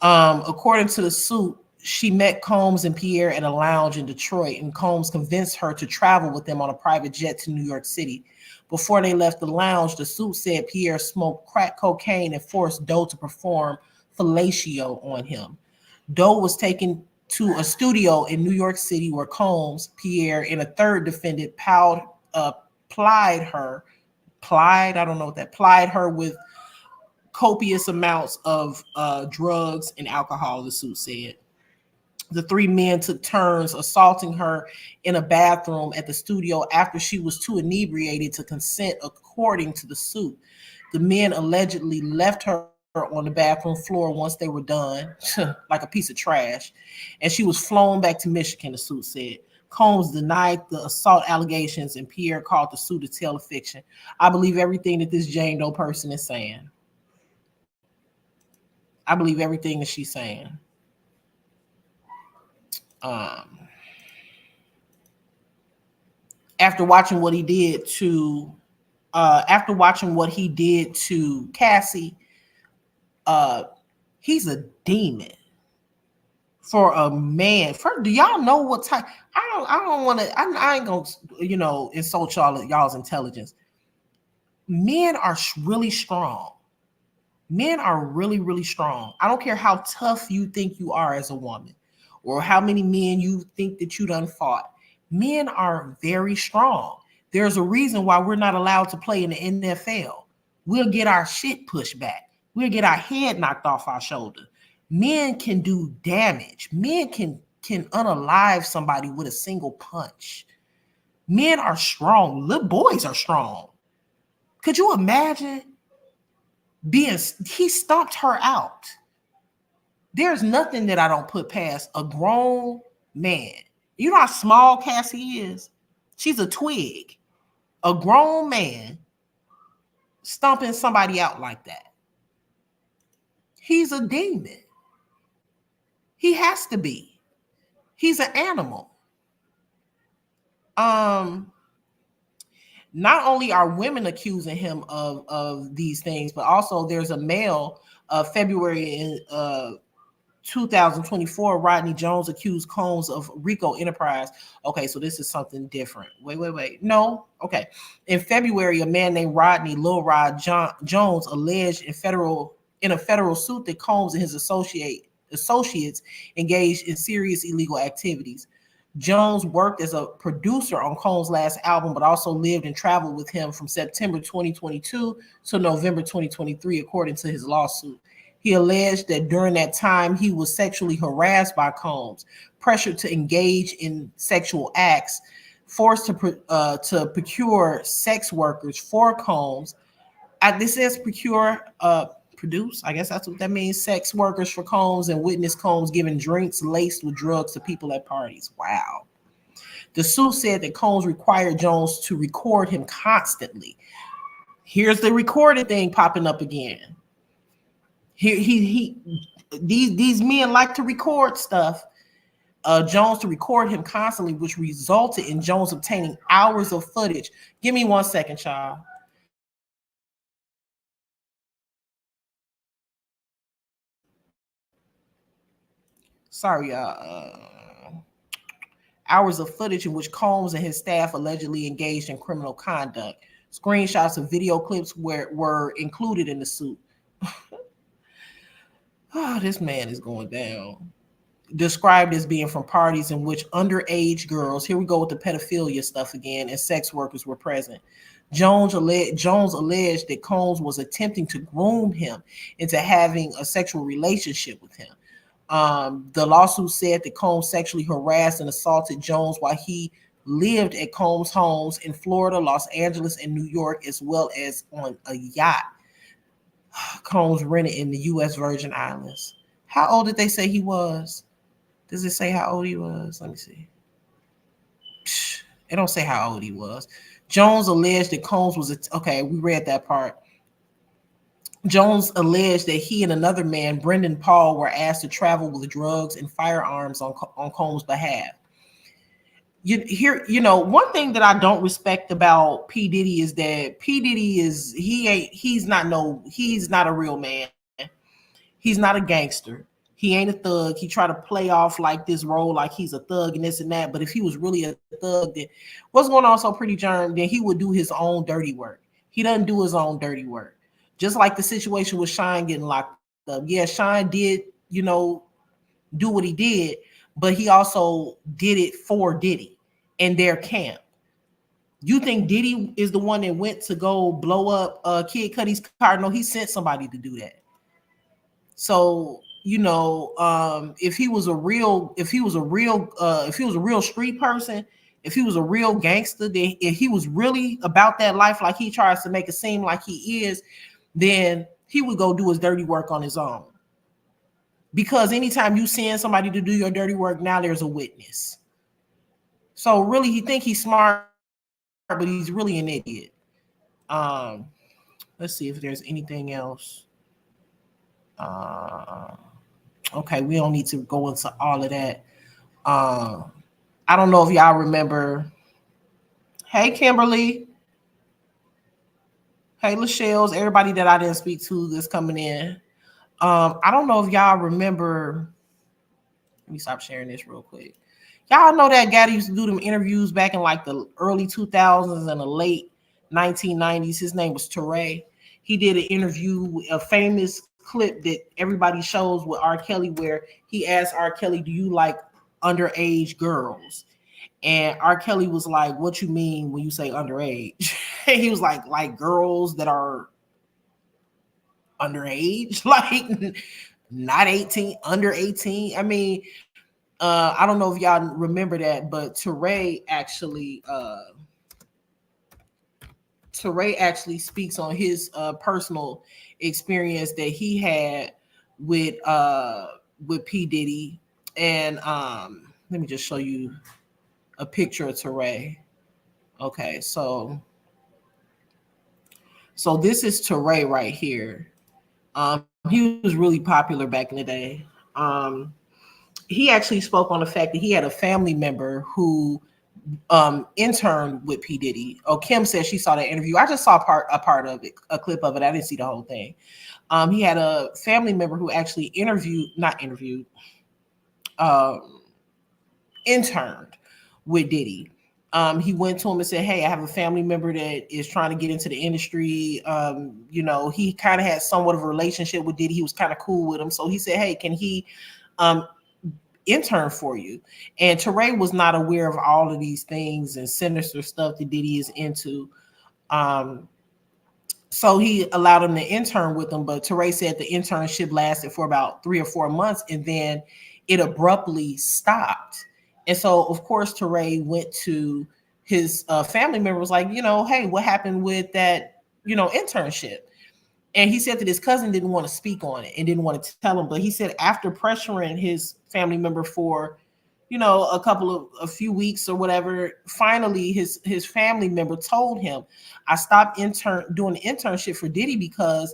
According to the suit, she met Combs and Pierre at a lounge in Detroit, and Combs convinced her to travel with them on a private jet to New York City. Before they left the lounge, the suit said Pierre smoked crack cocaine and forced Doe to perform fellatio on him. Doe was taken to a studio in New York City where Combs, Pierre, and a third defendant plied her with copious amounts of drugs and alcohol, the suit said. The three men took turns assaulting her in a bathroom at the studio after she was too inebriated to consent, according to the suit. The men allegedly left her on the bathroom floor once they were done, like a piece of trash, and she was flown back to Michigan, the suit said. Combs denied the assault allegations, and Pierre called the suit a tale of fiction. I believe everything that this Jane Doe person is saying. I believe everything that she's saying. After watching what he did to Cassie, he's a demon for a man. Do y'all know what type? I don't want to. I ain't gonna insult y'all's intelligence. Men are really strong. Men are really, really strong. I don't care how tough you think you are as a woman, or how many men you think that you done fought. Men are very strong. There's a reason why we're not allowed to play in the NFL. We'll get our shit pushed back. We'll get our head knocked off our shoulder. Men can do damage. Men can unalive somebody with a single punch. Men are strong. Little boys are strong. Could you imagine he stomped her out? There's nothing that I don't put past a grown man. You know how small Cassie is? She's a twig. A grown man stomping somebody out like that. He's a demon. He has to be. He's an animal. Not only are women accusing him of these things, but also there's a male, February 2024, Rodney Jones accused Combs of RICO Enterprise. Okay, so this is something different. Wait. No. Okay. In February, a man named Rodney Lil Rod Jones alleged in a federal suit that Combs and his associates engaged in serious illegal activities. Jones worked as a producer on Combs' last album, but also lived and traveled with him from September 2022 to November 2023, according to his lawsuit. He alleged that during that time, he was sexually harassed by Combs, pressured to engage in sexual acts, forced to procure sex workers for Combs. This says produce, I guess that's what that means, sex workers for Combs, and witnessed Combs giving drinks laced with drugs to people at parties. Wow. The suit said that Combs required Jones to record him constantly. Here's the recorded thing popping up again. These men like to record stuff. Jones to record him constantly, which resulted in Jones obtaining hours of footage. Give me 1 second, child. Sorry, hours of footage in which Combs and his staff allegedly engaged in criminal conduct. Screenshots of video clips were included in the suit. Oh, this man is going down. Described as being from parties in which underage girls, here we go with the pedophilia stuff again, and sex workers were present. Jones alleged that Combs was attempting to groom him into having a sexual relationship with him. The lawsuit said that Combs sexually harassed and assaulted Jones while he lived at Combs' homes in Florida, Los Angeles, and New York, as well as on a yacht Combs rented in the U.S. Virgin Islands. How old did they say he was? Does it say how old he was? Let me see. It don't say how old he was. Jones alleged that Combs was okay. We read that part. Jones alleged that he and another man, Brendan Paul, were asked to travel with drugs and firearms on Combs' behalf. One thing that I don't respect about P. Diddy is that P. Diddy he's not a real man. He's not a gangster. he ain't a thug. He tried to play off like this role, like he's a thug and this and that. But if he was really a thug, then what's going on so Pretty Germ, then he would do his own dirty work. He doesn't do his own dirty work. Just like the situation with Shine getting locked up. Yeah, Shine did, you know, do what he did, but he also did it for Diddy and their camp. You think Diddy is the one that went to go blow up Kid Cudi's car? No, he sent somebody to do that. So, you know, if he was a real street person, if he was a real gangster, then if he was really about that life like he tries to make it seem like he is, then he would go do his dirty work on his own. Because anytime you send somebody to do your dirty work, now there's a witness. So really, he think he's smart, but he's really an idiot. Let's see if there's anything else. Okay, we don't need to go into all of that. I don't know if y'all remember. Hey, Kimberly. Hey, Lachelle's, everybody that I didn't speak to that's coming in. I don't know if y'all remember. Let me stop sharing this real quick. Y'all know that guy that used to do them interviews back in like the early 2000s and the late 1990s. His name was Teray. He did an interview, a famous clip that everybody shows with R. Kelly, where he asked R. Kelly, "Do you like underage girls?" And R. Kelly was like, "What you mean when you say underage?" He was like girls that are underage, like not 18, under 18. I mean, I don't know if y'all remember that, but Teray actually speaks on his personal experience that he had with P. Diddy. And let me just show you a picture of Teray. Okay, so this is Teray right here. He was really popular back in the day. He actually spoke on the fact that he had a family member who interned with P. Diddy. Oh, Kim said she saw that interview. I just saw a part of it, a clip of it. I didn't see the whole thing. He had a family member who actually interned with Diddy. He went to him and said, "Hey, I have a family member that is trying to get into the industry." You know, he kind of had somewhat of a relationship with Diddy. He was kind of cool with him. So he said, "Hey, can he intern for you?" And Teray was not aware of all of these things and sinister stuff that Diddy is into. So he allowed him to intern with him, but Teray said the internship lasted for about 3 or 4 months and then it abruptly stopped. And so, of course, Teray went to his family member, was like, you know, "Hey, what happened with that, you know, internship?" And he said that his cousin didn't want to speak on it and didn't want to tell him. But he said after pressuring his family member for, you know, a few weeks or whatever, finally his family member told him, "I stopped doing the internship for Diddy because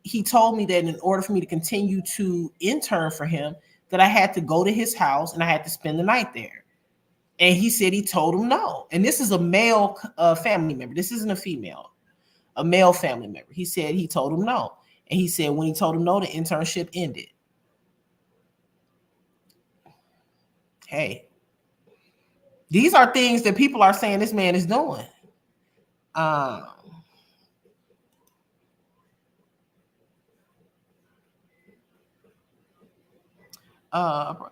he told me that in order for me to continue to intern for him, that I had to go to his house and I had to spend the night there." And he said he told him no. And this is a male family member. This isn't a female. A male family member. He said he told him no. And he said when he told him no, the internship ended. Hey, these are things that people are saying this man is doing.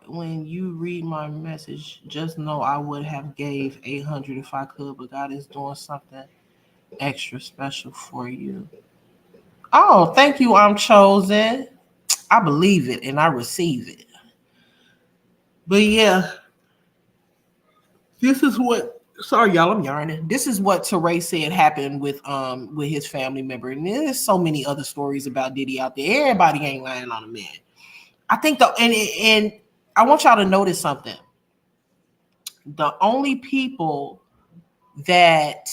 When you read my message, just know I would have gave 800 if I could, but God is doing something extra special for you. Oh, thank you. I'm chosen. I believe it and I receive it. But yeah, this is what. Sorry, y'all, I'm yarning. This is what Teray said happened with his family member, and there's so many other stories about Diddy out there. Everybody ain't lying on a man. I think and I want y'all to notice something. The only people that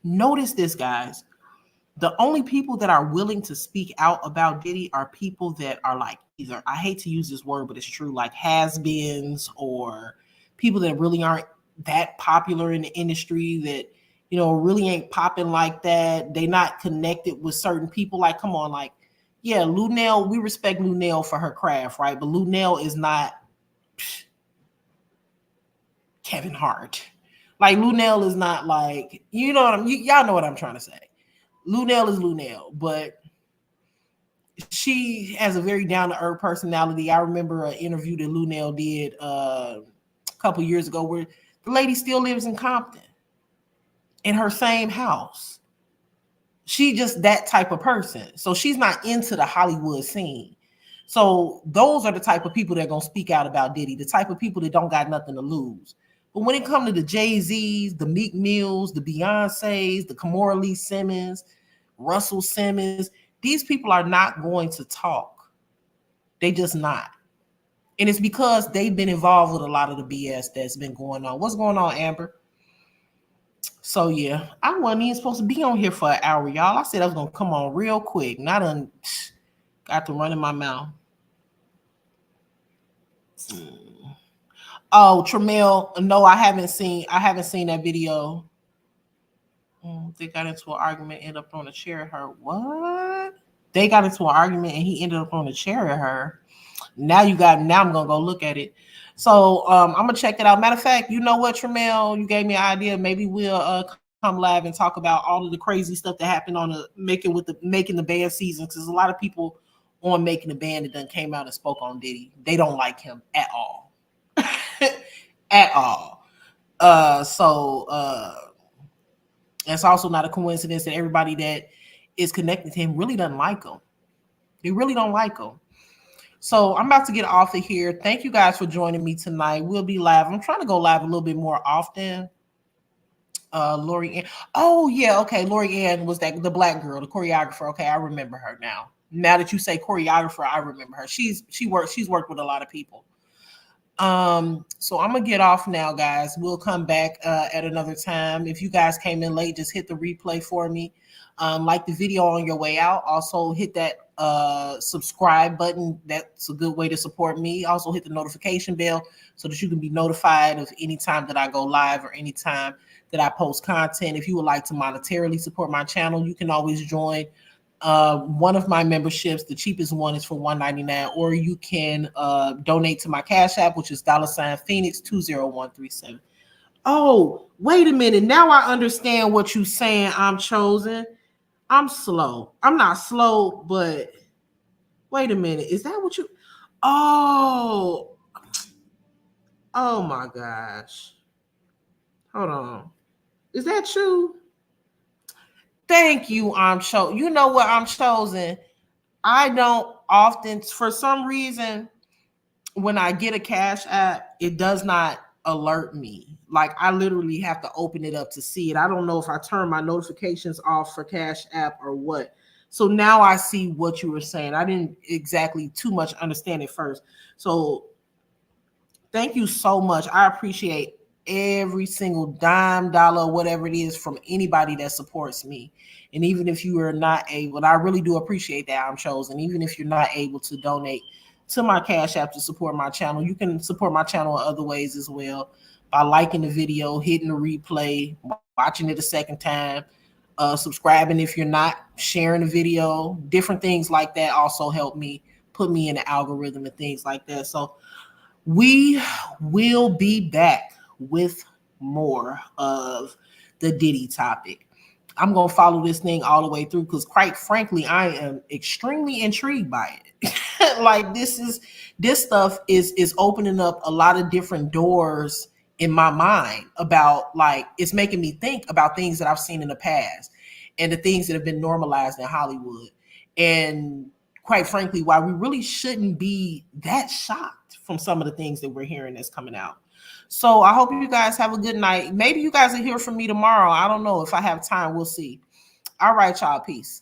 notice this, guys. The only people that are willing to speak out about Diddy are people that are like either, I hate to use this word, but it's true, like has-beens or people that really aren't that popular in the industry, that, you know, really ain't popping like that. They not connected with certain people. Like, come on, like, yeah, Lunel, we respect Lunel for her craft, right? But Lunel is not Kevin Hart. Like Lunel is not like, you know what y'all know what I'm trying to say. Lunel is Lunel, but she has a very down to earth personality. I remember an interview that Lunel did a couple years ago where the lady still lives in Compton in her same house. She just that type of person. So she's not into the Hollywood scene. So those are the type of people that are going to speak out about Diddy, the type of people that don't got nothing to lose. But when it comes to the Jay-Z's, the Meek Mills, the Beyoncés, the Kamora Lee Simmons, Russell Simmons, these people are not going to talk. They just not. And it's because they've been involved with a lot of the BS that's been going on. What's going on, Amber? So yeah, I wasn't even supposed to be on here for an hour, y'all. I said I was gonna come on real quick. Not got to run in my mouth. Oh, Tramiel, no, I haven't seen that video. They got into an argument, ended up on a chair at her. What? They got into an argument and he ended up on a chair at her. Now I'm gonna go look at it. So I'm gonna check it out. Matter of fact, you know what, Tramiel, you gave me an idea. Maybe we'll come live and talk about all of the crazy stuff that happened on the making the band season, because a lot of people on Making the Band that done came out and spoke on Diddy. They don't like him at all. At all. So it's also not a coincidence that everybody that is connected to him really doesn't like him. They really don't like him. So I'm about to get off of here. Thank you guys for joining me tonight. We'll be live. I'm trying to go live a little bit more often. Lori Ann. Oh yeah, okay. Lori Ann was the black girl, the choreographer. Okay, I remember her now. Now that you say choreographer, I remember her. She's worked with a lot of people. So I'm gonna get off now, guys. We'll come back at another time. If you guys came in late, just hit the replay for me. Like the video on your way out. Also hit that subscribe button. That's a good way to support me. Also hit the notification bell so that you can be notified of any time that I go live or any time that I post content. If you would like to monetarily support my channel, you can always join one of my memberships. The cheapest one is for $1.99, or you can donate to my Cash App, which is $Phoenix 20137. Oh, wait a minute. Now I understand what you're saying. I'm chosen. I'm slow. I'm not slow, but wait a minute. Is that what you? Oh my gosh. Hold on. Is that true? Thank you, I'm chosen. You know what, I'm chosen. I don't often, for some reason, when I get a Cash App, it does not alert me. Like I literally have to open it up to see it. I don't know if I turn my notifications off for Cash App or what. So now I see what you were saying. I didn't exactly too much understand it first. So thank you so much. I appreciate every single dime, dollar, whatever it is from anybody that supports me. And even if you are not able, I really do appreciate that, I'm chosen. Even if you're not able to donate to my Cash App to support my channel, you can support my channel in other ways as well, by liking the video, hitting the replay, watching it a second time, subscribing if you're not, sharing the video, different things like that also help me, put me in the algorithm and things like that. So we will be back with more of the Diddy topic. I'm going to follow this thing all the way through because quite frankly, I am extremely intrigued by it. Like this stuff is opening up a lot of different doors in my mind about, like, it's making me think about things that I've seen in the past and the things that have been normalized in Hollywood. And quite frankly, why we really shouldn't be that shocked from some of the things that we're hearing that's coming out. So I hope you guys have a good night. Maybe you guys will hear from me tomorrow. I don't know if I have time. We'll see. All right, y'all. Peace.